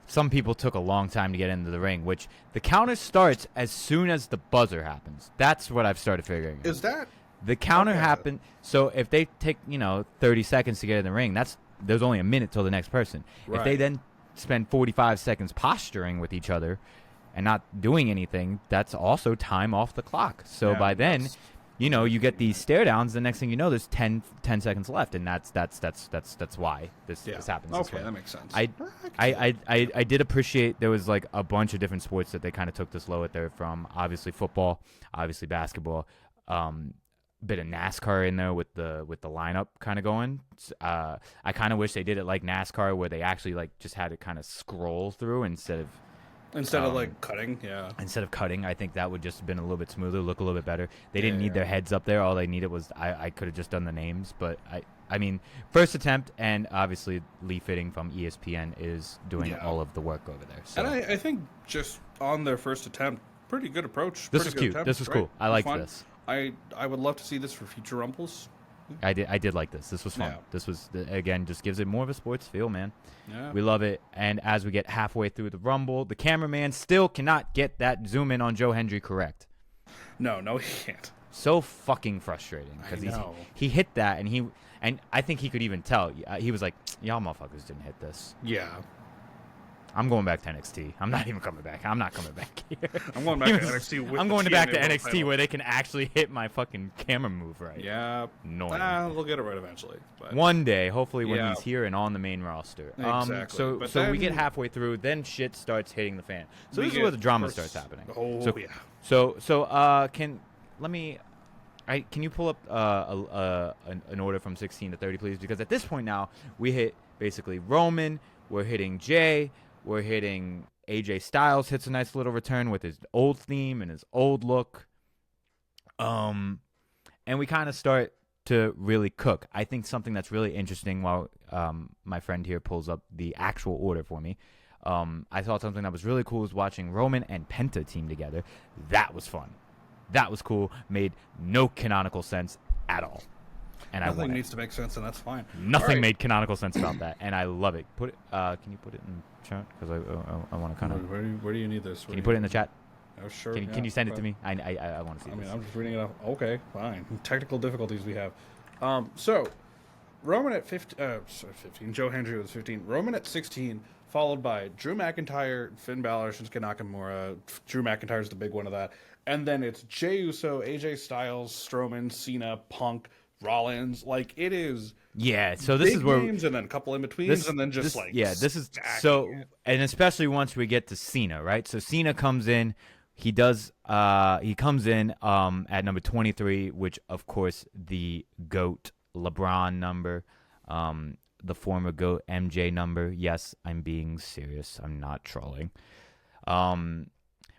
Some people took a long time to get into the ring, which the counter starts as soon as the buzzer happens. That's what I've started figuring out. Is that? The counter happened, so if they take, 30 seconds to get in the ring, there's only a minute till the next person. Right. If they then spend 45 seconds posturing with each other and not doing anything, that's also time off the clock. So by then, you get these stare downs. The next thing you know, there's 10 seconds left, and that's why this happens. Okay, that makes sense. I did appreciate there was like a bunch of different sports that they kind of took this low at there from. Obviously football, obviously basketball, bit of NASCAR in there with the lineup kind of going. I kind of wish they did it like NASCAR, where they actually like just had it kind of scroll through instead of Instead of like cutting, yeah. Instead of cutting. I think that would just have been a little bit smoother, look a little bit better. They didn't need Yeah. their heads up there. All they needed was I could have just done the names, but I mean, first attempt, and obviously Lee Fitting from ESPN is doing Yeah. all of the work over there. So And I think just on their first attempt, pretty good approach. this Pretty was good cute. attempt, This was right? cool. I It was liked fun. this. I would love to see this for future Rumbles. I did like this. This was fun. Yeah. This was again just gives it more of a sports feel, man. Yeah. We love it. And as we get halfway through the Rumble, the cameraman still cannot get that zoom in on Joe Hendry correct. No, he can't. So fucking frustrating because know. he hit that and I think he could even tell. He was like, "Y'all motherfuckers didn't hit this. Yeah. I'm going back to NXT. I'm not even coming back. I'm not coming back here. I'm going back to NXT with I'm the going back to TNA World NXT title. where they can actually hit my fucking camera move right. Yeah. Annoying. They'll get it right eventually. But One day, hopefully, when Yeah. he's here and on the main roster. Exactly. So But we get then- halfway through, then shit starts hitting the fan. So We this is get where the drama first- starts happening. Oh, so, yeah. Can you pull up an order from 16 to 30, please? Because at this point now, we hit basically Roman, we're hitting Jay, we're hitting AJ Styles hits a nice little return with his old theme and his old look. And we kind of start to really cook. I think something that's really interesting while my friend here pulls up the actual order for me. I thought something that was really cool was watching Roman and Penta team together. That was fun. That was cool. Made no canonical sense at all. And I Nothing want it. needs to make sense, and that's fine. Nothing All right. made canonical sense about that, and I love it. Put it. Can you put it in chat? Because I want to kind of. Where do you need this? Can you put it in the chat? Oh, sure. Can you send it to me? I want to see I mean, this. I'm just reading it off. Okay, fine. Technical difficulties we have. So, Roman at 15. Joe Hendry was 15. Roman at 16, followed by Drew McIntyre, Finn Balor, Shinsuke Nakamura. Drew McIntyre's the big one of that. And then it's Jey Uso, AJ Styles, Strowman, Cena, Punk, Rollins. Like, it is Yeah, so this big is where names and then a couple in betweens and then just this is stacking so, it. and especially once we get to Cena, right? So Cena comes in, he comes in at number 23, which of course the GOAT LeBron number, the former GOAT MJ number. Yes, I'm being serious. I'm not trolling.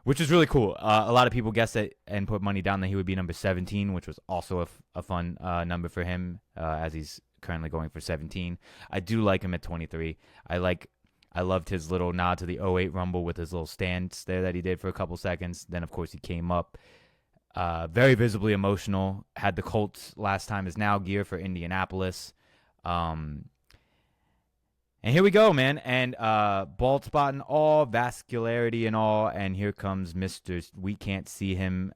Which is really cool. A lot of people guessed it and put money down that he would be number 17, which was also a fun number for him, as he's currently going for 17. I do like him at 23. I loved his little nod to the '08 Rumble with his little stance there that he did for a couple seconds. Then, of course, he came up. Very visibly emotional. Had the Colts last time as now gear for Indianapolis. And here we go, man. And bald spot and all, vascularity and all. And here comes Mr. We can't see him.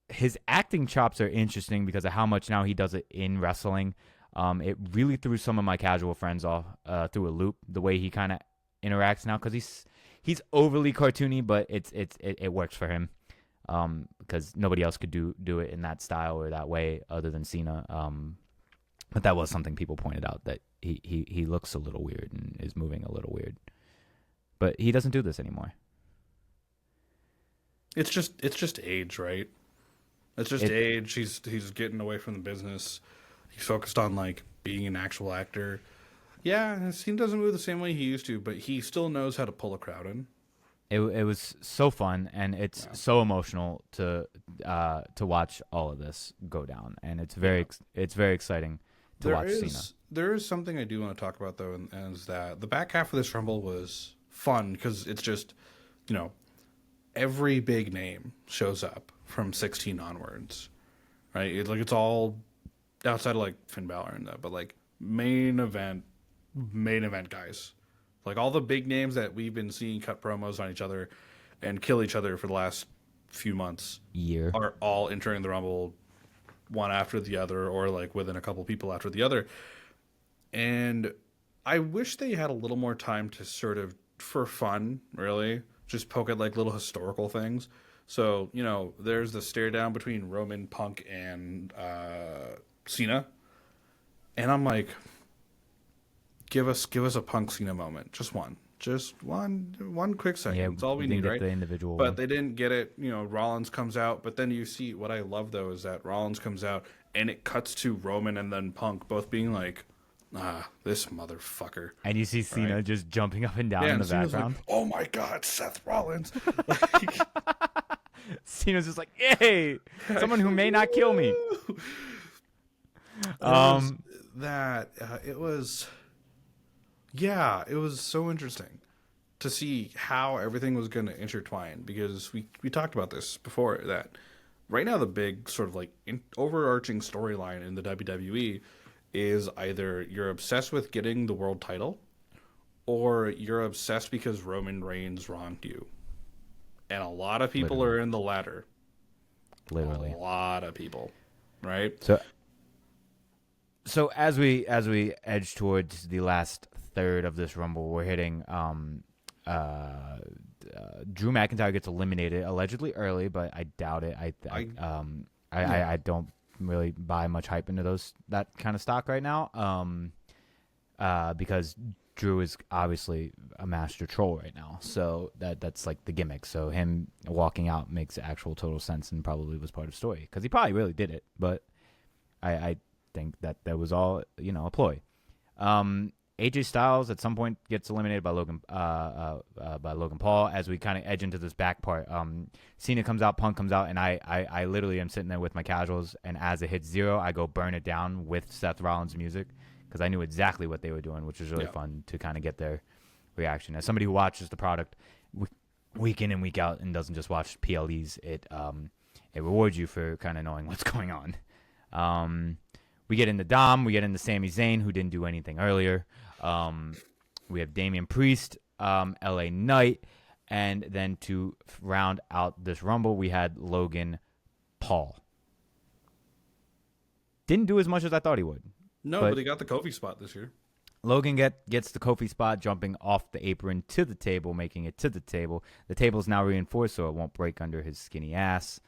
His acting chops are interesting because of how much now he does it in wrestling. It really threw some of my casual friends off through a loop, the way he kind of interacts now, because he's overly cartoony, but it works for him. Because nobody else could do it in that style or that way other than Cena. But that was something people pointed out, that he looks a little weird and is moving a little weird. But he doesn't do this anymore. It's just age, right? It's just age. He's getting away from the business. He's focused on like being an actual actor. Yeah, he doesn't move the same way he used to, but he still knows how to pull a crowd in. It was so fun, and it's so emotional to watch all of this go down, and it's very exciting to watch Cena. There is something I do want to talk about though, and is that the back half of this Rumble was fun because it's just, every big name shows up from 16 onwards, right? It's all outside of like Finn Balor and that, but like main event guys. Like all the big names that we've been seeing cut promos on each other and kill each other for the last few months are all entering the Rumble one after the other, or like within a couple people after the other. And I wish they had a little more time to sort of, for fun, really, just poke at like little historical things. So, there's the stare down between Roman, Punk, and Cena. And I'm like, give us a Punk Cena moment. Just one quick second. Yeah, That's all we didn't need, get right? the individual But one. they didn't get it. Rollins comes out, but then you see what I love though is that Rollins comes out and it cuts to Roman and then Punk both being like, This motherfucker. And you see Cena Right. just jumping up and down Yeah, in and the Cena's background. like, oh my God, Seth Rollins. Like, Cena's just like, hey, someone who may not kill me. there was Um, that. It was so interesting to see how everything was going to intertwine because we talked about this before that right now the big sort of like overarching storyline in the WWE is either you're obsessed with getting the world title or you're obsessed because Roman Reigns wronged you. And a lot of people literally, are in the latter. literally. A lot of people, right? So as we edge towards the last third of this Rumble, we're hitting Drew McIntyre gets eliminated allegedly early, but I doubt it. I don't really buy much hype into that kind of stock right now. Because Drew is obviously a master troll right now, so that's like the gimmick. So him walking out makes actual total sense and probably was part of the story because he probably really did it, but I think that was all a ploy. AJ Styles at some point gets eliminated by Logan Paul as we kind of edge into this back part. Cena comes out, Punk comes out, and I literally am sitting there with my casuals, and as it hits 0, I go burn it down with Seth Rollins music because I knew exactly what they were doing, which was really fun to kind of get their reaction. As somebody who watches the product week in and week out and doesn't just watch PLEs, it rewards you for kind of knowing what's going on. We get into Dom. We get into Sami Zayn, who didn't do anything earlier. We have Damian Priest, LA Knight, and then to round out this Rumble, we had Logan Paul. Didn't do as much as I thought he would. No, but he got the Kofi spot this year. Logan gets the Kofi spot, jumping off the apron to the table, making it to the table. The table is now reinforced, so it won't break under his skinny ass.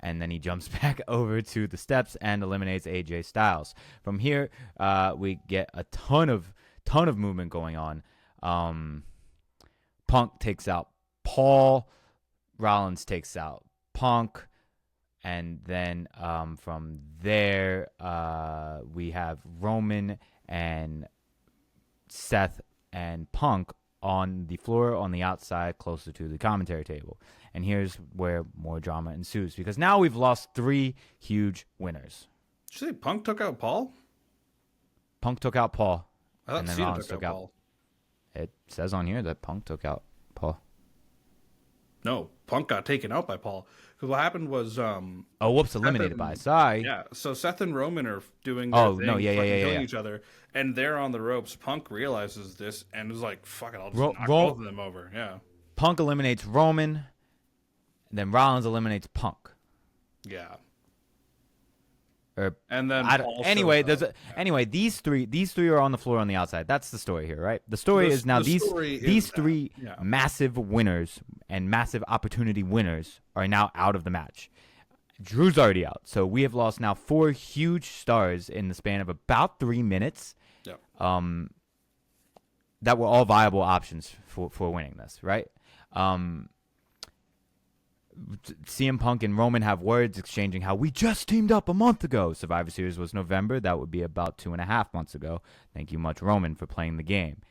And then he jumps back over to the steps and eliminates AJ Styles. From here, we get a ton of movement going on. Punk takes out Paul. Rollins takes out Punk. And then from there, we have Roman and Seth and Punk on the floor on the outside closer to the commentary table. And here's where more drama ensues because now we've lost 3 huge winners. Did you say Punk took out Paul? Punk took out Paul. I thought and then Cena Rollins took out Paul. It says on here that Punk took out Paul. No, Punk got taken out by Paul. Because what happened was... Eliminated by. Sorry. Yeah, so Seth and Roman are doing their thing, killing each other. And they're on the ropes. Punk realizes this and is like, fuck it, I'll just knock both of them over. Yeah. Punk eliminates Roman. Then Rollins eliminates Punk. Yeah. And then anyway, these three are on the floor on the outside. That's the story here, right? The story is now these three massive winners and massive opportunity winners are now out of the match. Drew's already out, so we have lost now 4 huge stars in the span of about 3 minutes. Yep. That were all viable options for winning this, right? CM Punk and Roman have words exchanging how we just teamed up a month ago. Survivor Series was November. That would be about 2.5 months ago. Thank you much, Roman, for playing the game.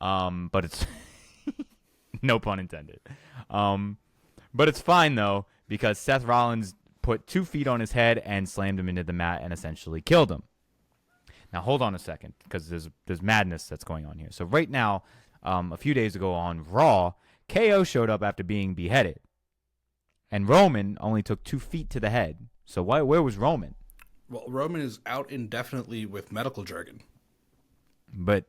But it's no pun intended. But it's fine though because Seth Rollins put 2 feet on his head and slammed him into the mat and essentially killed him. Now hold on a second because there's madness that's going on here. So right now, a few days ago on Raw, KO showed up after being beheaded. And Roman only took 2 feet to the head. So where was Roman? Well, Roman is out indefinitely with medical jargon. But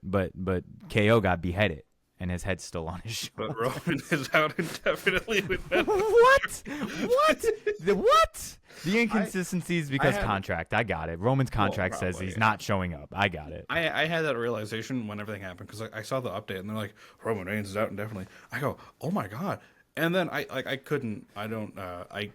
KO got beheaded, and his head's still on his shoulder. But Roman is out indefinitely with medical What? What? The inconsistencies because contract. I got it. Roman's contract says he's not showing up. I got it. I had that realization when everything happened because I saw the update and they're like, Roman Reigns is out indefinitely. I go, oh my God. And then I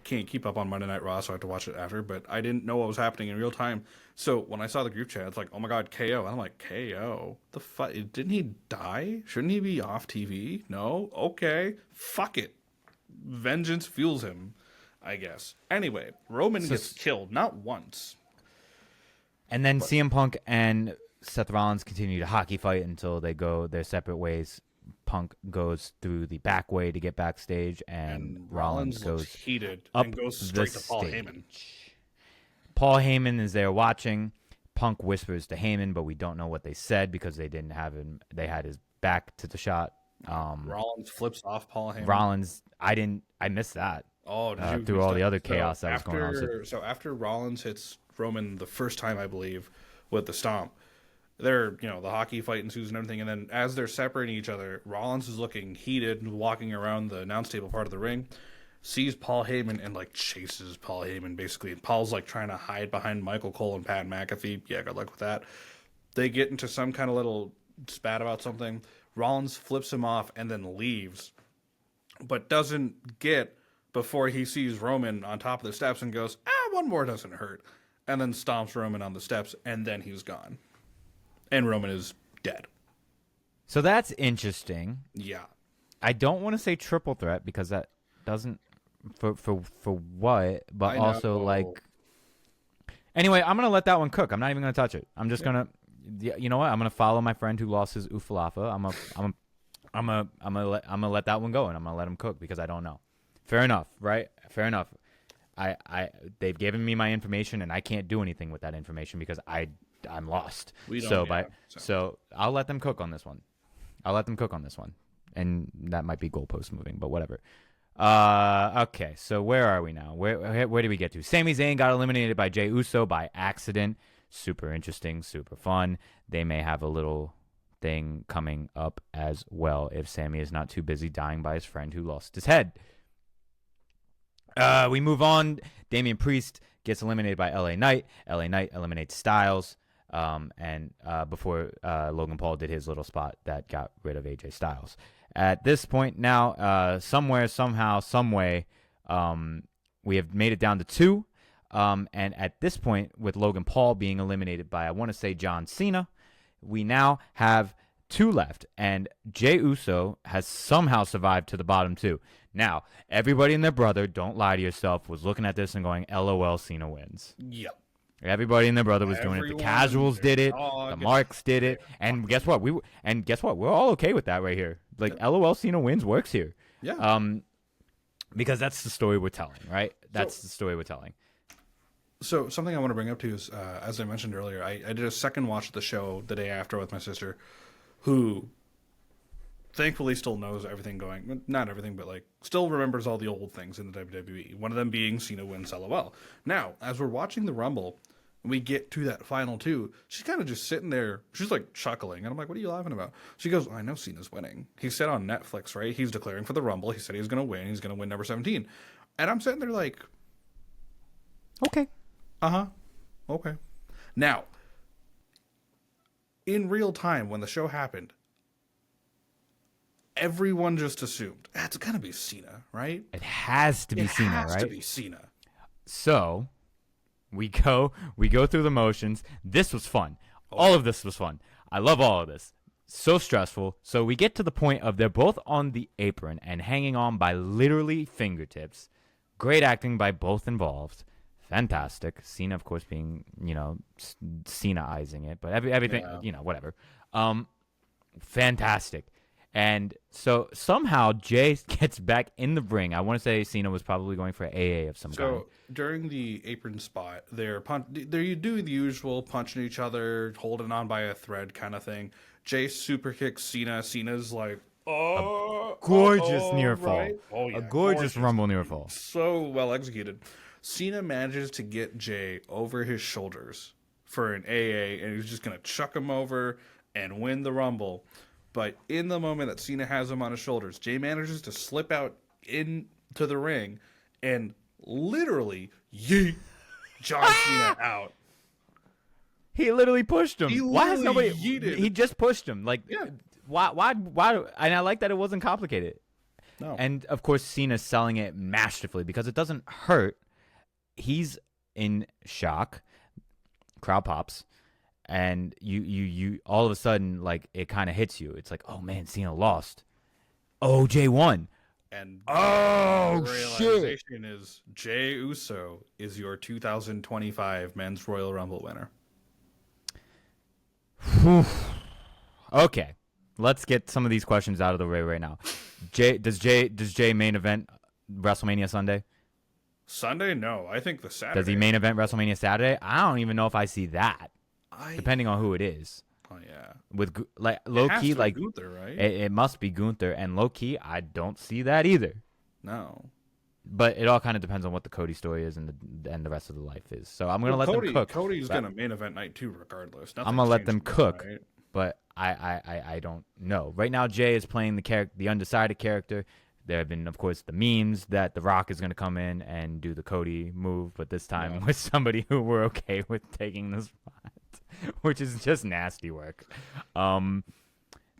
can't keep up on Monday Night Raw, so I have to watch it after. But I didn't know what was happening in real time. So when I saw the group chat, it's like, oh my God, KO. And I'm like, KO? The fuck? Didn't he die? Shouldn't he be off TV? No? Okay. Fuck it. Vengeance fuels him, I guess. Anyway, Roman gets killed, not once. And then CM Punk and Seth Rollins continue to hockey fight until they go their separate ways. Punk goes through the back way to get backstage, and Rollins Looks goes heated up and goes the straight to Paul Heyman. stage. Paul Heyman is there watching. Punk whispers to Heyman, but we don't know what they said because they didn't have him. They had his back to the shot. Rollins flips off Paul Heyman. Rollins, I missed that. Oh, did you through miss all that? the other chaos that was going on. So after Rollins hits Roman the first time, I believe, with the stomp, they're, the hockey fight ensues and everything. And then as they're separating each other, Rollins is looking heated and walking around the announce table part of the ring, sees Paul Heyman and chases Paul Heyman basically. And Paul's trying to hide behind Michael Cole and Pat McAfee. Yeah, good luck with that. They get into some kind of little spat about something. Rollins flips him off and then leaves, but doesn't get before he sees Roman on top of the steps and goes, one more doesn't hurt. And then stomps Roman on the steps, and then he's gone. And Roman is dead. So that's interesting. Yeah. I don't want to say triple threat because that doesn't for what, but also anyway, I'm gonna let that one cook. I'm not even gonna touch it. I'm just gonna, you know what? I'm gonna follow my friend who lost his ufalafa. I'm gonna let that one go, and I'm gonna let him cook because I don't know. Fair enough, right? Fair enough. They've given me my information, and I can't do anything with that information because I'm lost. So I'll let them cook on this one. And that might be goalpost moving, but whatever. Okay, so where are we now? Where did we get to? Sami Zayn got eliminated by Jey Uso by accident. Super interesting, super fun. They may have a little thing coming up as well if Sami is not too busy dying by his friend who lost his head. We move on. Damian Priest gets eliminated by LA Knight. LA Knight eliminates Styles. And before Logan Paul did his little spot that got rid of AJ Styles. At this point now, somewhere, somehow, some way, we have made it down to 2. And at this point, with Logan Paul being eliminated by, I want to say, John Cena, we now have 2 left. And Jey Uso has somehow survived to the bottom 2. Now, everybody and their brother, don't lie to yourself, was looking at this and going, LOL, Cena wins. Yep. Everybody and their brother was doing it. The casuals did it. The marks did it. And guess what? We're all okay with that right here. LOL, Cena wins works here. Yeah. Because that's the story we're telling, right? That's the story we're telling. So something I want to bring up too is, as I mentioned earlier, I did a second watch of the show the day after with my sister, who thankfully still knows everything going, not everything, but still remembers all the old things in the WWE. One of them being Cena wins LOL. Now, as we're watching the Rumble, we get to that final 2, she's kind of just sitting there, she's chuckling, and I'm like, what are you laughing about? She goes, I know Cena's winning. He said on Netflix, right? He's declaring for the Rumble. He said he's going to win number 17. And I'm sitting there okay. Okay. Now, in real time, when the show happened, everyone just assumed it's gonna be Cena, right? It has to be Cena, right? It has to be Cena. So we go through the motions. This was fun. All of this was fun. I love all of this. So stressful. So we get to the point of they're both on the apron and hanging on by literally fingertips. Great acting by both involved. Fantastic. Cena, of course, being Cena-izing it, but everything, whatever. Fantastic. And so somehow Jay gets back in the ring. I want to say Cena was probably going for AA of some kind. So during the apron spot, they're doing the usual punching each other, holding on by a thread kind of thing. Jay super kicks Cena. Cena's gorgeous near fall. Right? Oh, yeah, a gorgeous Rumble near fall. So well executed. Cena manages to get Jay over his shoulders for an AA, and he's just going to chuck him over and win the Rumble. But in the moment that Cena has him on his shoulders, Jay manages to slip out into the ring and literally yeet John Cena out. He literally pushed him. Why has nobody yeeted? He just pushed him. Why? And I like that it wasn't complicated. No. And of course, Cena's selling it masterfully because it doesn't hurt. He's in shock. Crowd pops. And you all of a sudden, it kind of hits you. It's oh man, Cena lost. Oh, Jay won. And the realization is Jey Uso is your 2025 Men's Royal Rumble winner. Okay, let's get some of these questions out of the way right now. Does Jay main event WrestleMania Sunday? Sunday? No, I think the Does he Saturday. main event WrestleMania Saturday? I don't even know if I see that, I depending on who it is. oh yeah, With like it low has key, to be like Gunther, right? it must be Gunther, and low key, I don't see that either. No. But it all kind of depends on what the Cody story is and the rest of the life is. So I'm gonna Well, let them cook. Cody's But gonna main event night too, regardless. I'm Nothing's gonna let them changing there, cook. right? But I don't know. Right now, Jay is playing the undecided character. There have been, of course, the memes that The Rock is going to come in and do the Cody move, but this time Yeah. with somebody who we're okay with taking the spot, which is just nasty work. Um,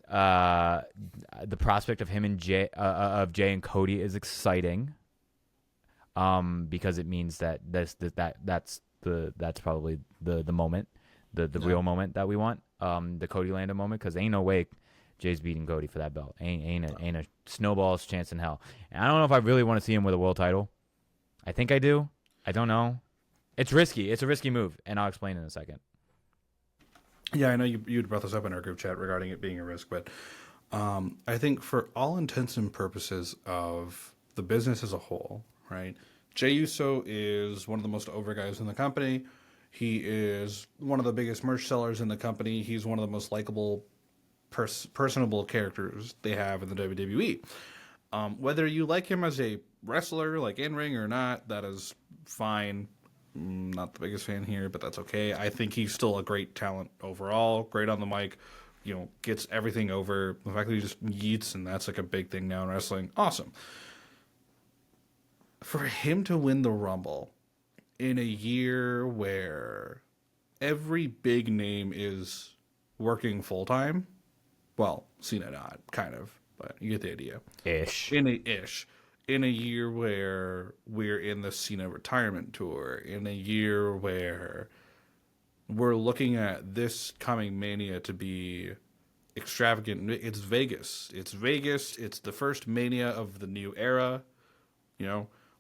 the prospect of him and Jay, of Jay and Cody is exciting. Because it means that that's probably the moment, the Yeah. real moment that we want. The Cody Landa moment, because ain't no way Jay's beating Cody for that belt. Ain't a snowball's chance in hell. And I don't know if I really want to see him with a world title. I think I do. I don't know. It's risky. It's a risky move, and I'll explain in a second. Yeah, I know you'd brought this up in our group chat regarding it being a risk, but I think for all intents and purposes of the business as a whole, right? Jey Uso is one of the most over guys in the company. He is one of the biggest merch sellers in the company. He's one of the most likable, personable characters they have in the WWE. Whether you like him as a wrestler, like in ring or not, that is fine. Not the biggest fan here, but that's okay. I think he's still a great talent overall. Great on the mic, gets everything over. The fact that he just yeets, and that's like a big thing now in wrestling. Awesome. For him to win the Rumble in a year where every big name is working full time, well, Cena not, kind of, but you get the idea. Ish. In a year where we're in the Cena retirement tour, in a year where we're looking at this coming Mania to be extravagant. It's Vegas. It's Vegas. It's the first Mania of the new era.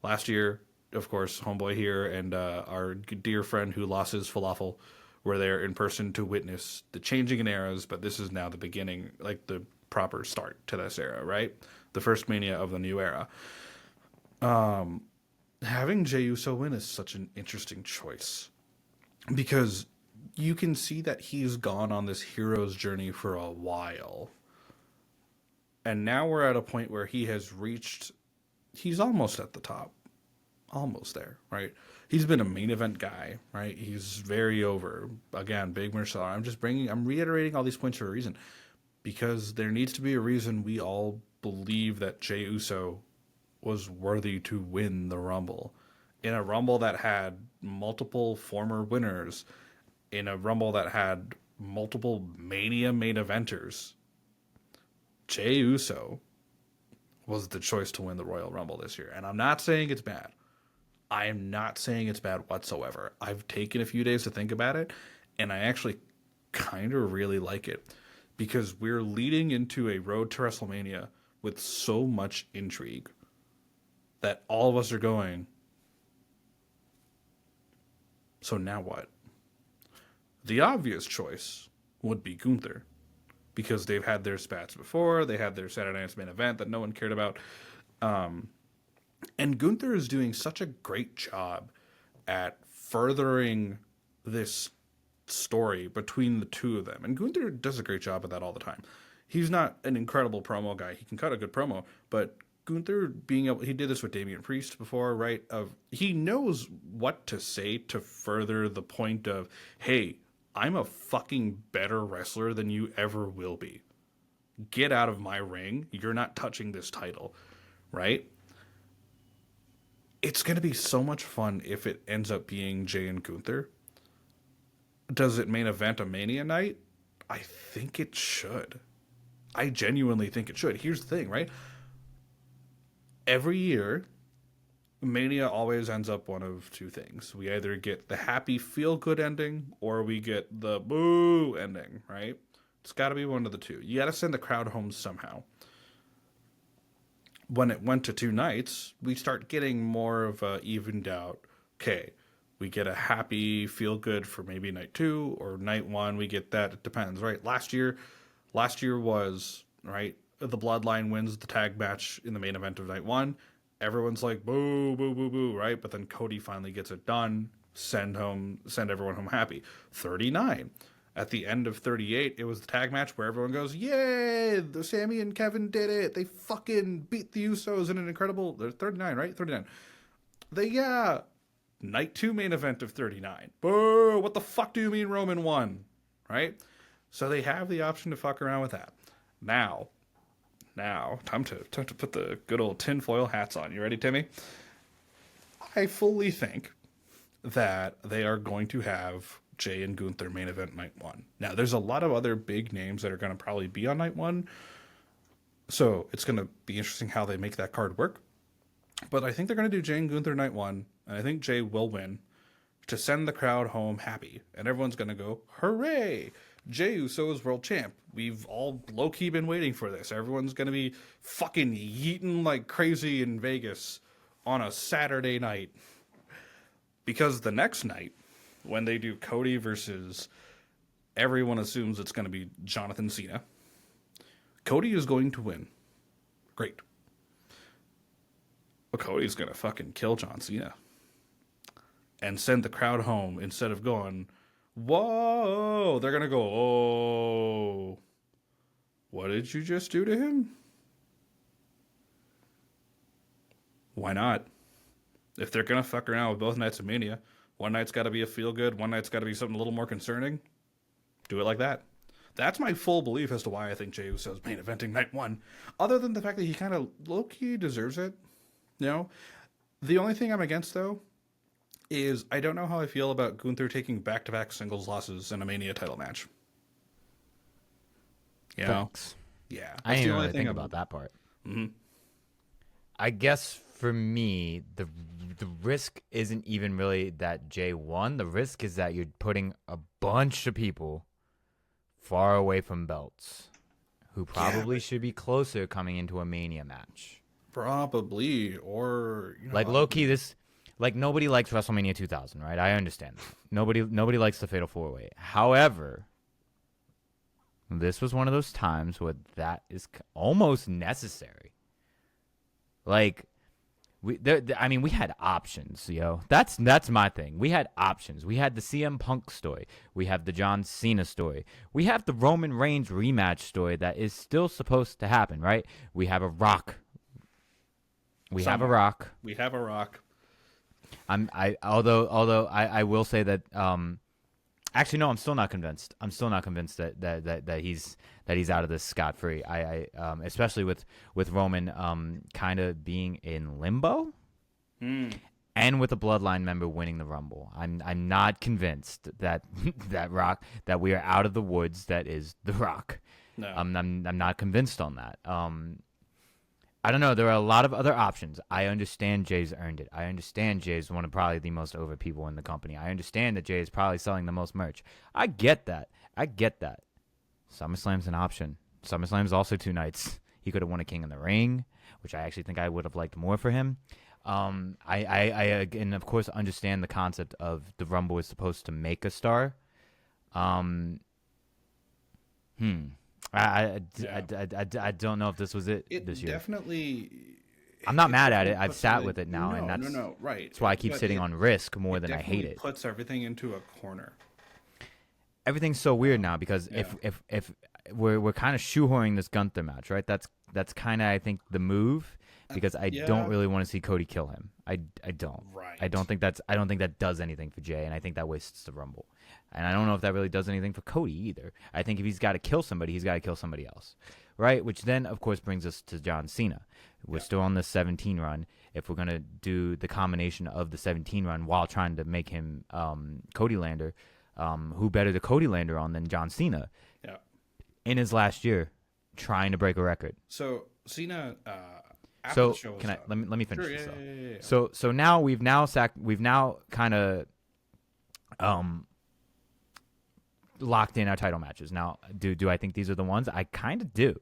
Last year, of course, homeboy here and our dear friend who lost his falafel were there in person to witness the changing in eras, but this is now the beginning, like the proper start to this era, right? The first Mania of the new era. Having Jey Uso win is such an interesting choice because you can see that he's gone on this hero's journey for a while. And now we're at a point where he's almost at the top. Almost there, right? He's been a main event guy, right? He's very over. Again, big Marcel. I'm reiterating all these points for a reason. Because there needs to be a reason we all believe that Jey Uso was worthy to win the Rumble. In a Rumble that had multiple former winners, in a Rumble that had multiple Mania main eventers, Jey Uso was the choice to win the Royal Rumble this year. And I'm not saying it's bad. I am not saying it's bad whatsoever. I've taken a few days to think about it, and I actually kind of really like it because we're leading into a road to WrestleMania with so much intrigue that all of us are going, so now what? The obvious choice would be Gunther because they've had their spats before. They had their Saturday Night's main event that no one cared about. And Gunther is doing such a great job at furthering this story between the two of them. And Gunther does a great job of that all the time. He's not an incredible promo guy. He can cut a good promo, but Gunther he did this with Damian Priest before, right? He knows what to say to further the point of, hey, I'm a fucking better wrestler than you ever will be. Get out of my ring. You're not touching this title, right? It's going to be so much fun if it ends up being Jey and Gunther. Does it main event a Mania night? I think it should. I genuinely think it should. Here's the thing, right? Every year, Mania always ends up one of two things. We either get the happy feel-good ending or we get the boo ending, right? It's got to be one of the two. You got to send the crowd home somehow. When it went to two nights, we start getting more of a evened out, okay, We get a happy feel good for maybe night 2 or night 1. We get that. It depends, right? Last year was right. The Bloodline wins the tag match in the main event of night 1. Everyone's like boo, boo, boo, boo, right? But then Cody finally gets it done. Send everyone home happy. 39. At the end of 38, it was the tag match where everyone goes, "Yay! The Sammy and Kevin did it. They fucking beat the Usos in an incredible." They're 39, right? 39. Yeah. Night 2 main event of 39. Boo! What the fuck do you mean Roman won? Right? So they have the option to fuck around with that. Now, time to put the good old tinfoil hats on. You ready, Timmy? I fully think that they are going to have Jay and Gunther main event night 1. Now, there's a lot of other big names that are going to probably be on night 1. So it's going to be interesting how they make that card work. But I think they're going to do Jay and Gunther night 1, and I think Jay will win to send the crowd home happy. And everyone's going to go, hooray! Jey Uso is world champ. We've all low-key been waiting for this. Everyone's going to be fucking yeeting like crazy in Vegas on a Saturday night. Because the next night, when they do Cody versus, everyone assumes it's going to be Jonathan Cena. Cody is going to win. Great. But Cody's going to fucking kill John Cena. And send the crowd home instead of going, whoa. They're going to go, oh. What did you just do to him? Why not? If they're going to fuck around with both nights of Mania, one night's got to be a feel-good, one night's got to be something a little more concerning, do it like that. That's my full belief as to why I think Jey Uso's main eventing night 1. Other than the fact that he kind of low-key deserves it. You know? The only thing I'm against, though, is I don't know how I feel about Gunther taking back-to-back singles losses in a Mania title match. You know? Thanks. Yeah. I didn't really think about that part. Mm-hmm. I guess for me, the risk isn't even really that Jay won. The risk is that you're putting a bunch of people far away from belts who probably should be closer coming into a Mania match. Probably, or you know, like low-key, this like nobody likes WrestleMania 2000, right? I understand that. Nobody likes the Fatal 4-Way. However, this was one of those times where that is almost necessary. Like, we had options, yo. That's my thing. We had options. We had the CM Punk story. We have the John Cena story. We have the Roman Reigns rematch story that is still supposed to happen, right? We have a Rock. We have a Rock. Although I will say that actually no, I'm still not convinced. I'm still not convinced that he's out of this scot free. I especially with Roman kind of being in limbo, and with a Bloodline member winning the Rumble. I'm not convinced that that we are out of the woods. That is the Rock. No. I'm not convinced on that. I don't know. There are a lot of other options. I understand Jay's earned it. I understand Jay's one of probably the most over people in the company. I understand that Jay is probably selling the most merch. I get that. SummerSlam's an option. SummerSlam's also 2 nights. He could have won a King in the Ring, which I actually think I would have liked more for him. I and of course understand the concept of the Rumble is supposed to make a star. I don't know if this was it this year. Definitely. I'm not mad at it. I've sat with it now, and that's right. That's why I keep sitting on risk more than I hate it. Puts everything into a corner. Everything's so weird now because if we're kind of shoehorning this Gunther match, right? That's kind of I think the move because I don't really want to see Cody kill him. I don't. Right. I don't think that does anything for Jay, and I think that wastes the Rumble. And I don't know if that really does anything for Cody either. I think if he's got to kill somebody, he's got to kill somebody else, right? Which then, of course, brings us to John Cena. We're still on the 17 run. If we're going to do the combination of the 17 run while trying to make him Cody Lander, who better to Cody Lander on than John Cena in his last year trying to break a record? So Cena... So can I let me finish this though. So now we've now kind of locked in our title matches. Now, do I think these are the ones? I kind of do.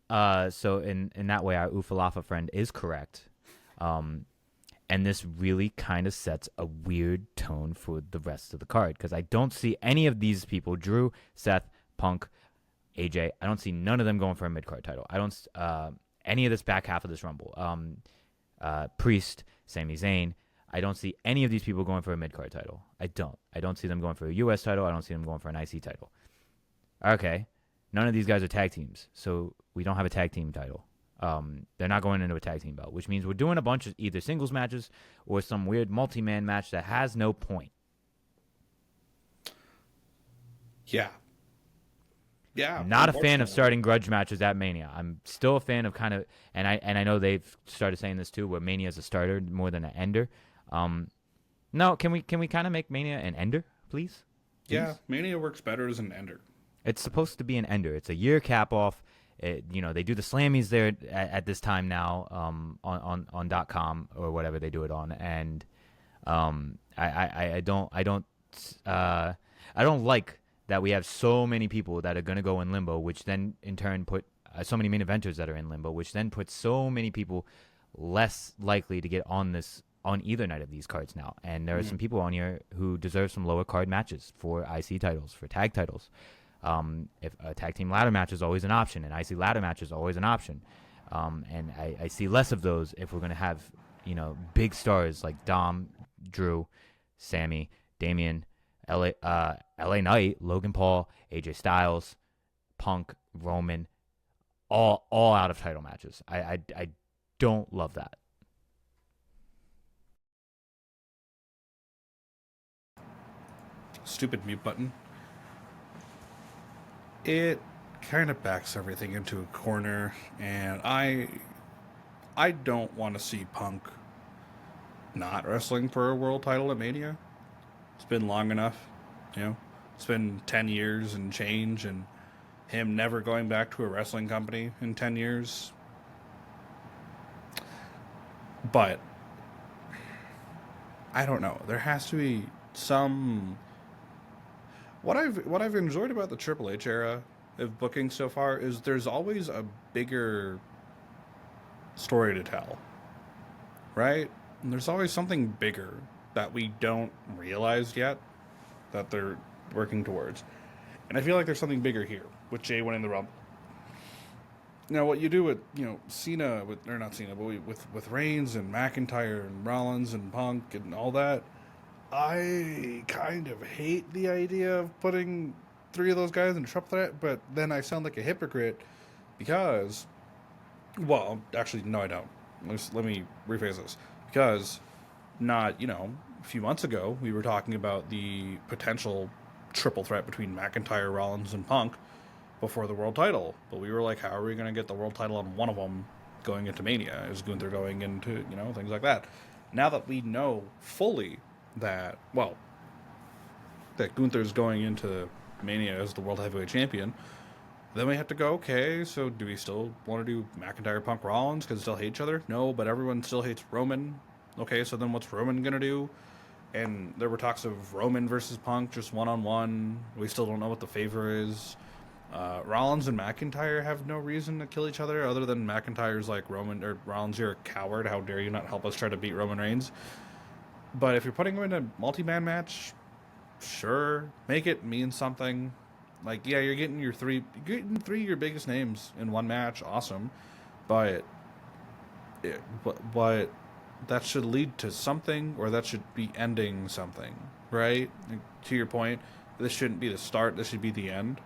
So in that way, our Ufalafa friend is correct. And And this really kind of sets a weird tone for the rest of the card because I don't see any of these people, Drew, Seth, Punk, AJ. I don't see none of them going for a mid card title. I don't any of this back half of this Rumble. Priest, Sami Zayn. I don't see any of these people going for a mid card title. I don't see them going for a US title. I don't see them going for an IC title. Okay, none of these guys are tag teams, so we don't have a tag team title. They're not going into a tag team belt, which means we're doing a bunch of either singles matches or some weird multi-man match that has no point. Yeah. Yeah. Not a fan of starting grudge matches at Mania. I'm still a fan of kind of, and I know they've started saying this too, where Mania is a starter more than an ender. No, can we kind of make Mania an ender, please? Yeah, Mania works better as an ender. It's supposed to be an ender. It's a year cap off. They do the Slammies there at this time now on .com or whatever they do it on, and I don't like that we have so many people that are going to go in limbo, which then in turn put so many main eventers that are in limbo, which then puts so many people less likely to get on either night of these cards now. And there are some people on here who deserve some lower card matches for IC titles, for tag titles. If a tag team ladder match is always an option, an IC ladder match is always an option. And I see less of those if we're going to have, big stars like Dom, Drew, Sammy, Damian, LA Knight, Logan Paul, AJ Styles, Punk, Roman, all out of title matches. I don't love that. Stupid mute button. It kind of backs everything into a corner, and I don't want to see Punk not wrestling for a world title at Mania. It's been long enough, It's been 10 years and change, and him never going back to a wrestling company in 10 years. But I don't know. There has to be some. What I've enjoyed about the Triple H era of booking so far is there's always a bigger story to tell, right? And there's always something bigger that we don't realize yet that they're working towards. And I feel like there's something bigger here with Jay winning the Rumble. Now, what you do with Cena with Reigns and McIntyre and Rollins and Punk and all that. I kind of hate the idea of putting 3 of those guys in a triple threat, but then I sound like a hypocrite because, well, actually, no, I don't. Let me rephrase this. Because a few months ago, we were talking about the potential triple threat between McIntyre, Rollins, and Punk before the world title. But we were like, how are we going to get the world title on one of them going into Mania? Is Gunther going into, things like that? Now that we know fully that Gunther's going into Mania as the World Heavyweight Champion, then we have to go, okay, so do we still want to do McIntyre, Punk, Rollins because they still hate each other? No, but everyone still hates Roman. Okay, so then what's Roman going to do? And there were talks of Roman versus Punk, just one-on-one. We still don't know what the favor is. Rollins and McIntyre have no reason to kill each other other than McIntyre's like, Rollins, you're a coward. How dare you not help us try to beat Roman Reigns? But if you're putting him in a multi-man match, sure, make it mean something. Like, yeah, you're getting three of your biggest names in one match, awesome. But that should lead to something, or that should be ending something, right? Like, to your point, this shouldn't be the start. This should be the end.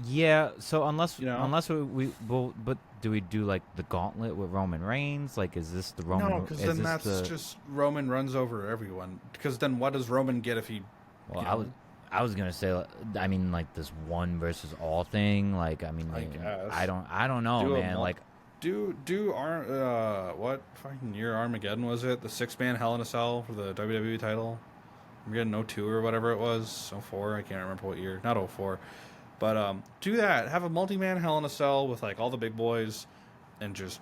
Yeah. So unless but do we do like the gauntlet with Roman Reigns? Like, is this the Roman? No, because then that's just Roman runs over everyone. Because then what does Roman get if he? Well, I was gonna say, I mean, like this one versus all thing. Like, I mean, like, I don't know, man. Like, what fucking year Armageddon was it? The 6-man Hell in a Cell for the WWE title. I'm getting 02 or whatever it was, 04. I can't remember what year. Not 04. But do that. Have a multi-man Hell in a Cell with like all the big boys, and just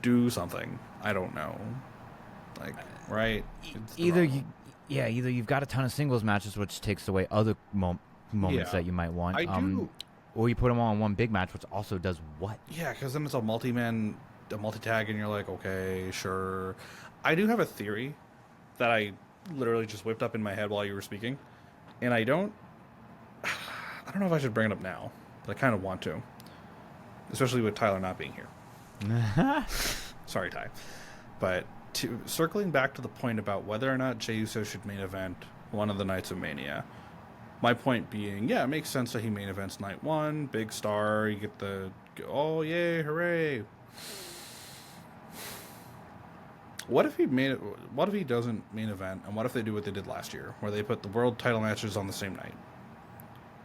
do something. I don't know. Like, right? Either you've got a ton of singles matches, which takes away other moments that you might want. I do. Or you put them all in one big match, which also does what? Yeah, because then it's a multi-man a multi-tag and you're like, okay, sure. I do have a theory that I literally just whipped up in my head while you were speaking, and I don't know if I should bring it up now, but I kind of want to, especially with Tyler not being here. Sorry, Ty. But circling back to the point about whether or not Jey Uso should main event one of the nights of Mania, my point being, yeah, it makes sense that he main events night one, big star, you get the, oh, yay, hooray. What if he doesn't main event, and what if they do what they did last year, where they put the world title matches on the same night?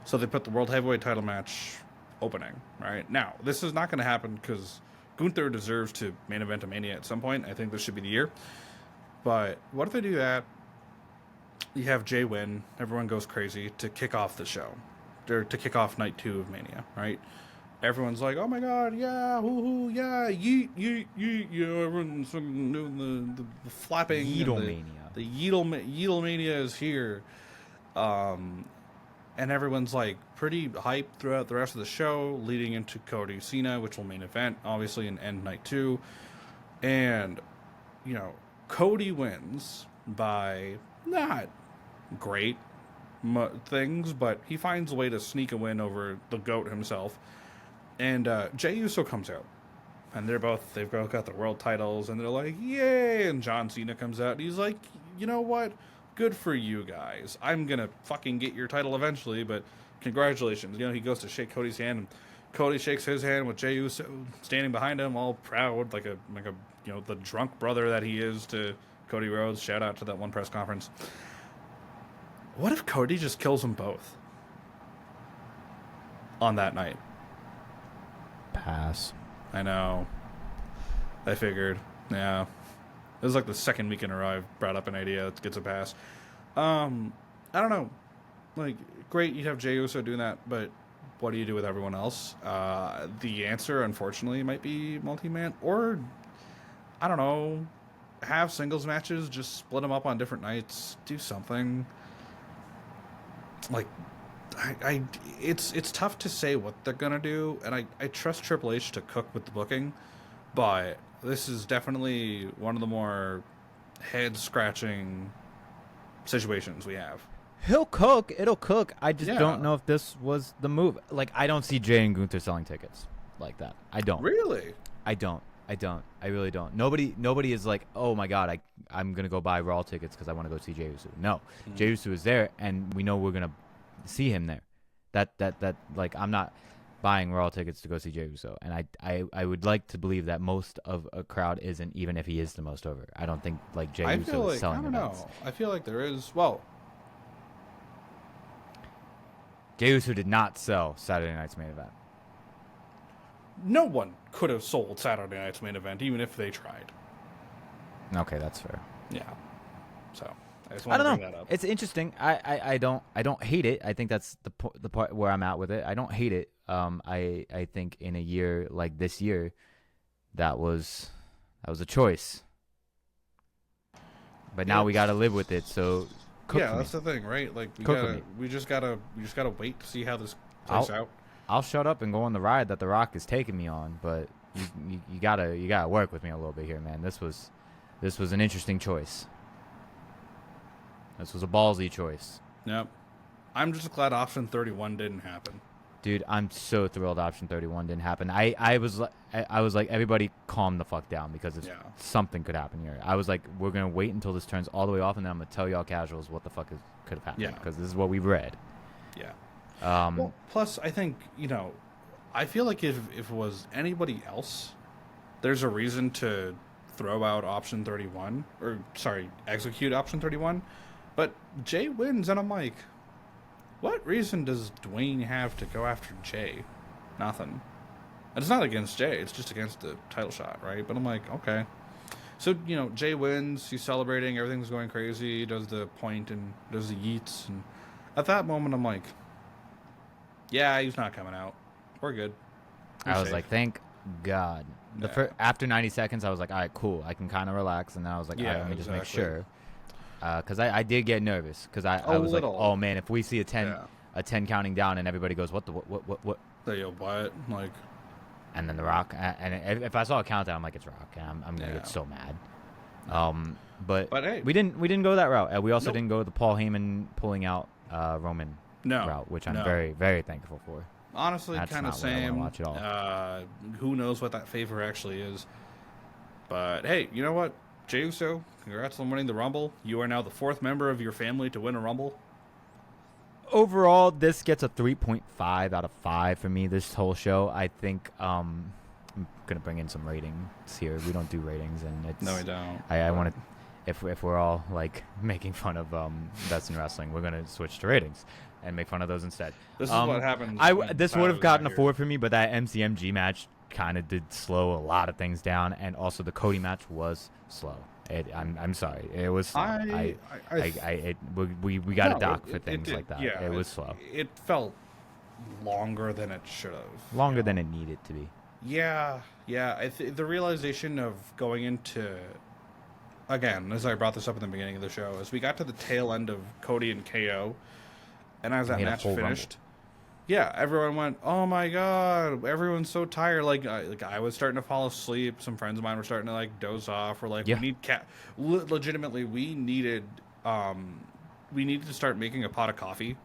So they put the world heavyweight title match opening, right? Now, this is not going to happen because Gunther deserves to main event a Mania at some point. I think this should be the year. But what if they do that? You have Jay win, everyone goes crazy to kick off the show, or to kick off night 2 of Mania, right? Everyone's like, oh my god, yeah, hoo-hoo, yeah, yeet, yeet, yeet, you know, everyone's doing the flapping. Yeetlemania. The Yeetlemania is here. And everyone's like pretty hyped throughout the rest of the show, leading into Cody Cena, which will main event, obviously, and end night 2. And, you know, Cody wins by not great things, but he finds a way to sneak a win over the GOAT himself. And Jey Uso comes out, and they've both got the world titles, and they're like, yay! And John Cena comes out, and he's like, you know what? Good for you guys. I'm gonna fucking get your title eventually, but congratulations. You know, he goes to shake Cody's hand, and Cody shakes his hand with Jey Uso standing behind him, all proud, like a you know, the drunk brother that he is to Cody Rhodes. Shout out to that one press conference. What if Cody just kills them both on that night? Pass. I know. I figured. Yeah. This is like the second week in a row I've brought up an idea that gets a pass. I don't know. Like, great, you have Jey Uso doing that, but what do you do with everyone else? The answer, unfortunately, might be multi-man, or, I don't know, have singles matches, just split them up on different nights, do something. Like, it's tough to say what they're gonna do, and I trust Triple H to cook with the booking, but this is definitely one of the more head-scratching situations we have. He'll cook. It'll cook. I just Yeah. don't know if this was the move. Like, I don't see Jay and Gunther selling tickets like that. I don't. Really? I don't. I really don't. Nobody is like, oh my god, I'm gonna go buy Raw tickets because I want to go see Jey Uso. No, Jey Uso is there, and we know we're gonna see him there. That like, I'm not buying Raw tickets to go see Jey Uso, and I would like to believe that most of a crowd isn't, even if he is the most over. I don't think like Jey Uso is selling I don't events. know. I feel like there is. Well, Jey Uso did not sell Saturday night's main event. no one could have sold Saturday night's main event, even if they tried. Okay, that's fair. Yeah. So I just I want to don't bring know. that up. It's interesting. I don't hate it. I think that's the part where I'm at with it. I don't hate it. I think in a year like this year, that was a choice. But now we got to live with it. So cook Yeah, for that's me. the thing, right? Like Cook we just gotta wait to see how this I'll- plays out. I'll shut up and go on the ride that The Rock is taking me on, but you gotta work with me a little bit here, man. This was an interesting choice. This was a ballsy choice. Yep. I'm just glad option 31 didn't happen. Dude, I'm so thrilled option 31 didn't happen. I was like, everybody calm the fuck down, because Yeah. something could happen here. I was like, we're going to wait until this turns all the way off, and then I'm going to tell y'all casuals what the fuck could have happened, Yeah. because this is what we've read. Yeah. Um, Well, plus, I think, I feel like if it was anybody else, there's a reason to throw out option 31, or, sorry, execute option 31. But Jay wins, and I'm like, what reason does Dwayne have to go after Jay? Nothing. And it's not against Jay, it's just against the title shot, right? But I'm like, okay. So, Jay wins, he's celebrating, everything's going crazy, he does the point and does the yeets, and at that moment, I'm like, yeah, he's not coming out. We're good. We're I was safe. like, thank God. Yeah. After 90 seconds, I was like, all right, cool. I can kind of relax. And then I was like, all right, Yeah, let me just make exactly. sure. Because I did get nervous. Because I was little. like, oh, man, if we see a 10 Yeah. a 10 counting down and everybody goes, what? Say, yo, what? Like, and then The Rock. And if I saw a countdown, I'm like, it's Rock, and I'm gonna get Yeah. so mad. But But hey, we didn't go that route. We also nope. didn't go the Paul Heyman pulling out Roman No. route, which I'm No. very very thankful for. Honestly, That's kind of not what I want to same. watch at all. Who knows what that favor actually is? But hey, you know what? Jey Uso, congrats on winning the Rumble. You are now the fourth member of your family to win a Rumble. Overall, this gets a 3.5 out of 5 for me. This whole show, I think. I'm gonna bring in some ratings here. We don't do ratings, and it's No, we don't. I want to. If we're all like making fun of best in wrestling, we're gonna switch to ratings and make fun of those instead. This is what happens. This would have gotten a here. 4 for me, but that MCMG match kind of did slow a lot of things down, and also the Cody match was slow. I'm sorry, it was slow. We got a doc for things did. like that. Yeah, it was slow, It felt longer than it should have. longer than it needed to be. Yeah, yeah. The realization of going into, again, as I brought this up in the beginning of the show, as we got to the tail end of Cody and KO, and as that Made a match whole finished, yeah, everyone went, "Oh my god, everyone's so tired." Like I was starting to fall asleep. Some friends of mine were starting to like doze off. We're like, Yeah. we need legitimately, we needed to start making a pot of coffee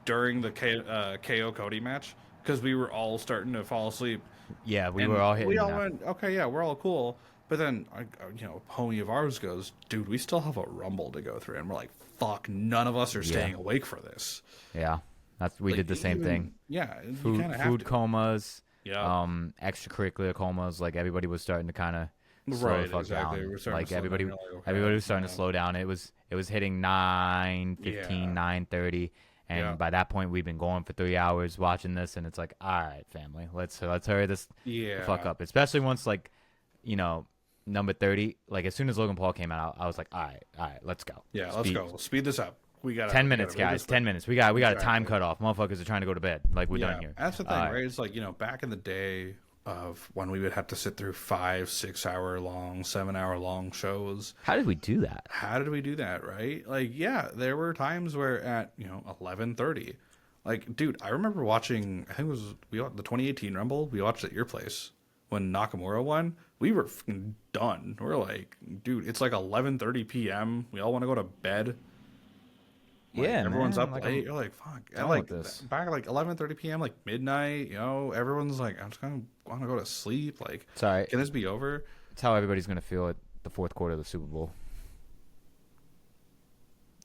during the KO Cody match because we were all starting to fall asleep. Yeah, we And were all hitting. we all that. went, okay, yeah, we're all cool. But then, a homie of ours goes, dude, we still have a Rumble to go through. And we're like, fuck, none of us are staying awake for this. Yeah, we Like, did the same thing. Yeah, you Food kind of have food to. comas, Yeah. extracurricular comas. Like everybody was starting to kind of slow Right, the fuck exactly. down. We're starting Like to slow down. everybody, We're like, okay, everybody was starting to yeah. slow down. It was hitting 9:15, Yeah. 9:30, and Yeah. by that point we've been going for 3 hours watching this, and it's like, all right, family, let's hurry this the fuck Yeah. up. Especially once like, number 30. Like as soon as Logan Paul came out, I was like, all right, let's go. Yeah, let's go. Speed this up. We got 10 minutes, guys. 10 minutes. We got a time Exactly. cut off. Motherfuckers are trying to go to bed. Like we're done here. That's the thing, right? It's like, back in the day of when we would have to sit through 5, 6 hour long, 7 hour long shows. How did we do that? How did we do that, right? Like, yeah, there were times where at 11:30, like, dude, I remember watching. I think it was the 2018 Rumble. We watched at your place when Nakamura won. We were fucking done. We're like, dude, it's like 11:30 p.m. We all want to go to bed. Like, Yeah, everyone's man, up like, late. I'm You're like, fuck. And done like with this. back at like 11:30 p.m., like midnight. Everyone's like, I'm just gonna want to go to sleep. Like, It's all right. can this be over? It's how everybody's going to feel at the fourth quarter of the Super Bowl.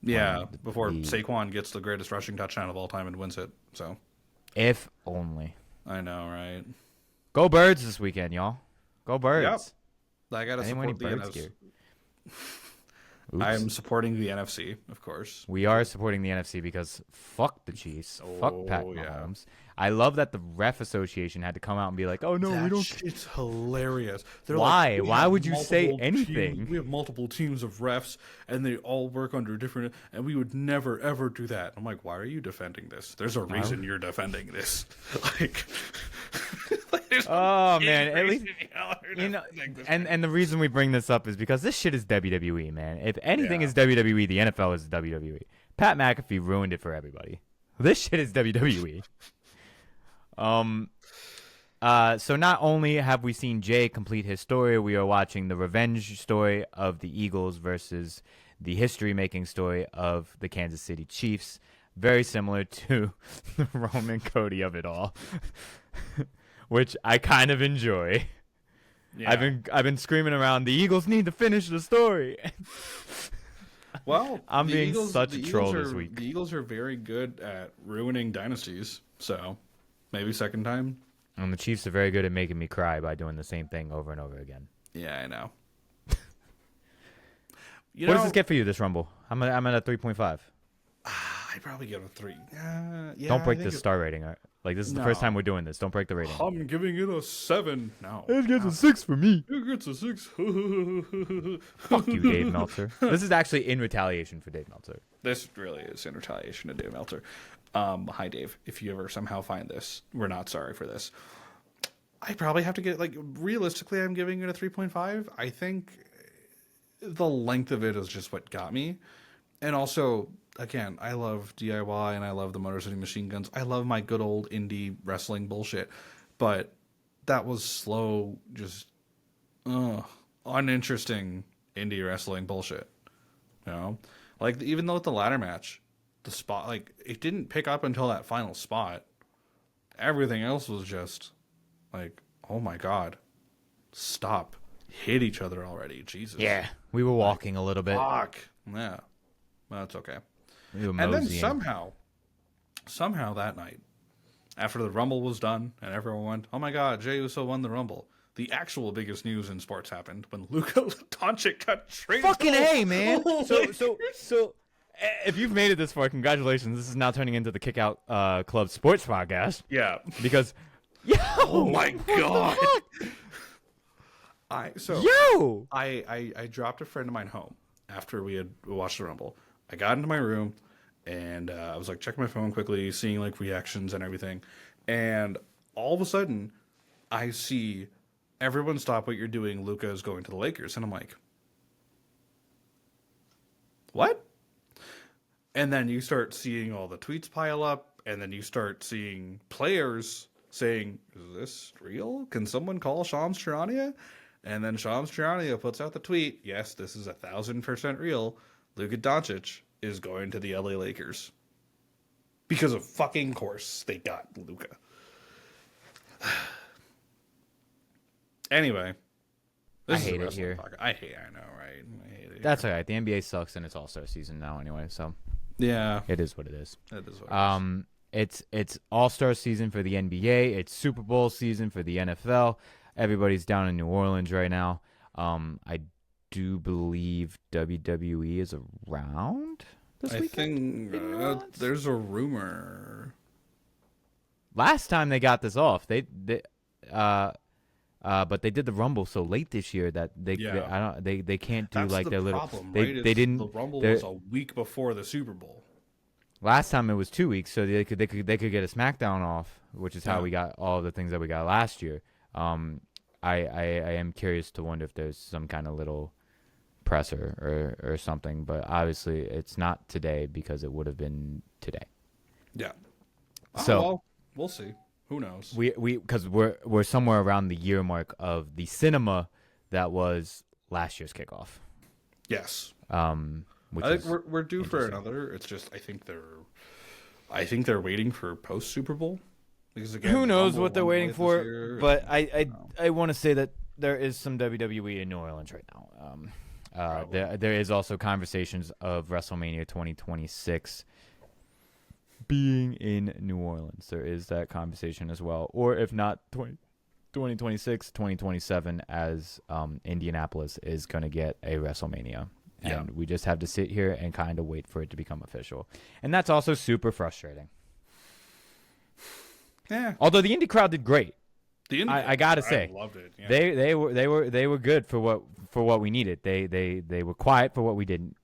Yeah, the- before the- Saquon gets the greatest rushing touchdown of all time and wins it. So If only. I know, right? Go Birds this weekend, y'all. Go Birds. I gotta Anyone support the any Birds NFC. gear? I Oops. am supporting the NFC, of course. We are supporting the NFC because fuck the Chiefs. Fuck Pat Oh, yeah. Mahomes. I love that the ref association had to come out and be like, "Oh no, we don't." It's hilarious. They're Why? like, "We Why have would you say multiple anything?" teams- we have multiple teams of refs, and they all work under different. And we would never ever do that. I'm like, why are you defending this? There's a reason you're defending this. Like, there's Oh no man, at least reason y'all are you know. defending this. And the reason we bring this up is because this shit is WWE, man. If anything Yeah. is WWE, the NFL is WWE. Pat McAfee ruined it for everybody. This shit is WWE. So not only have we seen Jay complete his story, we are watching the revenge story of the Eagles versus the history-making story of the Kansas City Chiefs. Very similar to the Roman Cody of it all, which I kind of enjoy. Yeah. I've been screaming around, the Eagles need to finish the story. Well, I'm the being such a the troll Eagles this are- week. The Eagles are very good at ruining dynasties, so maybe second time. And the Chiefs are very good at making me cry by doing the same thing over and over again. Yeah, I know. What does this get for you, this Rumble? I'm at a 3.5. I'd probably give it a 3. Yeah, Don't break I this think star rating. Like, this is the first No. time we're doing this. Don't break the rating. I'm giving it a 7. No. It gets a 6 for me. It gets a 6. Fuck you, Dave Meltzer. This is actually in retaliation for Dave Meltzer. This really is in retaliation to Dave Meltzer. Hi, Dave. If you ever somehow find this, we're not sorry for this. I probably have to get, like, realistically, I'm giving it a 3.5. I think the length of it is just what got me. And also, again, I love DIY and I love the Motor City Machine Guns. I love my good old indie wrestling bullshit. But that was slow, just uninteresting indie wrestling bullshit. You know, like even though with the ladder match, the spot like it didn't pick up until that final spot. Everything else was just like, oh my god, stop, hit each other already, Jesus. Yeah, we were walking a little bit. Fuck. Yeah, well, that's okay. We were And then moseying. somehow that night, after the Rumble was done and everyone went, oh my god, Jey Uso won the Rumble. The actual biggest news in sports happened when Luka Doncic got traded. Fucking A, man. Holy- So, if you've made it this far, congratulations. This is now turning into the Kickout Club Sports Podcast. Yeah. Because, Oh my god. Yo! I dropped a friend of mine home after we had watched the Rumble. I got into my room and I was like checking my phone quickly, seeing like reactions and everything. And all of a sudden, I see everyone stop what you're doing. Luka is going to the Lakers, and I'm like, what? And then you start seeing all the tweets pile up, and then you start seeing players saying, is this real? Can someone call Shams Charania? And then Shams Charania puts out the tweet, yes, this is 1,000% real. Luka Doncic is going to the LA Lakers. Because of fucking course they got Luka. Anyway. I This is a hate it wrestling here. podcast. I know, right? I hate it. That's all right. The NBA sucks, and it's All-Star season now anyway, so Yeah. it is what it is. That is what it is. It's All-Star season for the NBA. It's Super Bowl season for the NFL. Everybody's down in New Orleans right now. I do believe WWE is around this I weekend. think there's a rumor. Last time they got this off, but they did the Rumble so late this year that they can't do That's like the their little. problem, They right? they didn't. The Rumble they're- was a week before the Super Bowl. Last time it was 2 weeks, so they could get a SmackDown off, which is how we got all of the things that we got last year. I am curious to wonder if there's some kind of little presser or something, but obviously it's not today because it would have been today. Yeah. So well, we'll see. Who knows? because we're somewhere around the year mark of the cinema that was last year's kickoff. Yes. Which I is think we're due for another. It's just I think they're waiting for post Super Bowl. Because again, who knows Rumble what they're won waiting late this for, year, but I want to say that there is some WWE in New Orleans right now. There is also conversations of WrestleMania 2026 being in New Orleans. There is that conversation as well, or if not 2026, 2027, as Indianapolis is going to get a WrestleMania. And we just have to sit here and kind of wait for it to become official. And that's also super frustrating. Yeah. Although the indie crowd did great. I gotta say, I loved it. Yeah. they were good for what we needed. They were quiet for what we didn't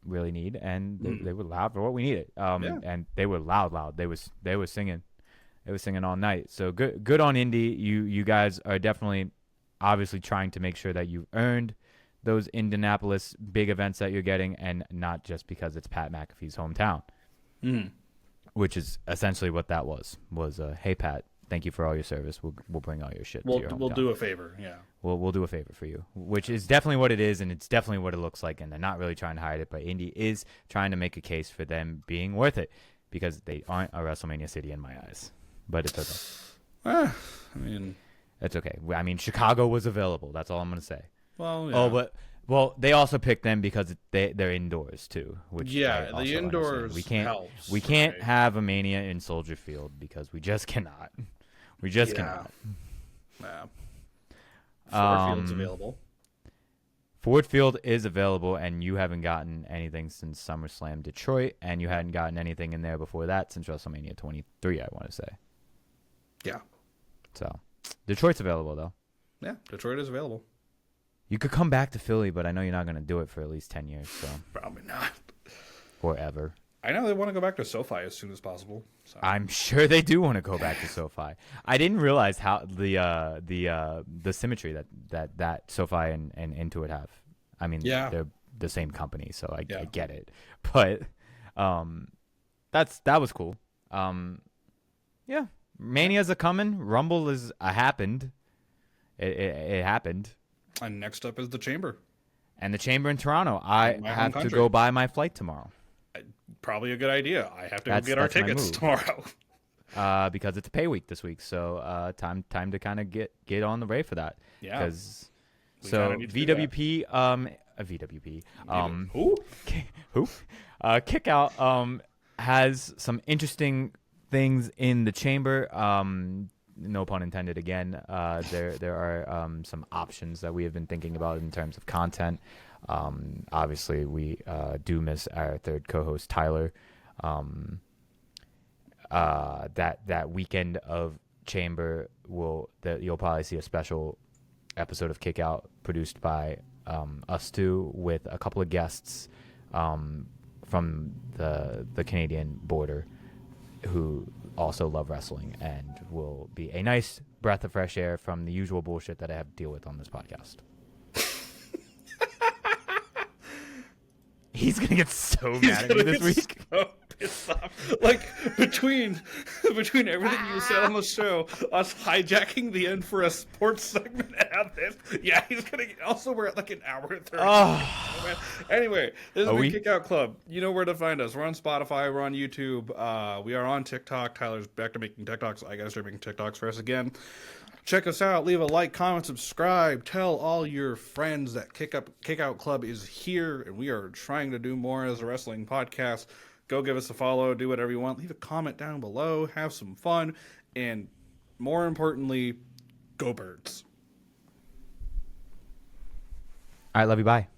really need, and they were loud for what we needed. And they were loud. They were singing. They were singing all night. So good on indie. You guys are definitely obviously trying to make sure that you've earned those Indianapolis big events that you're getting, and not just because it's Pat McAfee's hometown, which is essentially what that was. Hey Pat, thank you for all your service. We'll bring all your shit to your hometown. We'll do a favor. Yeah. We'll do a favor for you, which is definitely what it is, and it's definitely what it looks like, and they're not really trying to hide it, but Indy is trying to make a case for them being worth it, because they aren't a WrestleMania city in my eyes. But it's okay. I mean, it's okay. I mean, Chicago was available. That's all I'm gonna say. well, yeah. Oh, but they also picked them because they're indoors too. Which Yeah, I also the indoors understand. helps, We can't right? have a Mania in Soldier Field because we just cannot. We just cannot. Yeah. Ford Field's Um, available. Ford Field is available, and you haven't gotten anything since SummerSlam Detroit, and you hadn't gotten anything in there before that since WrestleMania 23, I want to say. Yeah. So, Detroit's available, though. Yeah, Detroit is available. You could come back to Philly, but I know you're not going to do it for at least 10 years, so. Probably not. Or ever. I know they want to go back to SoFi as soon as possible. So. I'm sure they do want to go back to SoFi. I didn't realize how the symmetry that SoFi and Intuit have. I mean, they're the same company, so I get it. But that was cool. Yeah, Mania's a coming. Rumble is a happened. it happened. And next up is the Chamber. And the Chamber in Toronto. I In my home have to country. go buy my flight tomorrow. Probably a good idea. I have to go get our That's my tickets move. tomorrow. Because it's a pay week this week, so time to kind of get on the way for that. Yeah. Because kinda need to do that. VWP Who? Kickout has some interesting things in the Chamber. No pun intended again. There are some options that we have been thinking about in terms of content. Obviously, we do miss our third co-host Tyler. That weekend of Chamber you'll probably see a special episode of Kickout produced by us two with a couple of guests from the Canadian border who also love wrestling and will be a nice breath of fresh air from the usual bullshit that I have to deal with on this podcast. He's gonna get so mad at me this week. So pissed off. Like between everything you said on the show, us hijacking the end for a sports segment and this, yeah, he's gonna get. Also, we're at like an hour and 30. Oh. Anyway, this is Are the we? Kickout Club. You know where to find us. We're on Spotify. We're on YouTube. We are on TikTok. Tyler's back to making TikToks. I gotta start making TikToks for us again. Check us out. Leave a like, comment, subscribe. Tell all your friends that Kickout Club is here, and we are trying to do more as a wrestling podcast. Go give us a follow. Do whatever you want. Leave a comment down below. Have some fun. And more importantly, go Birds. All right, love you. Bye.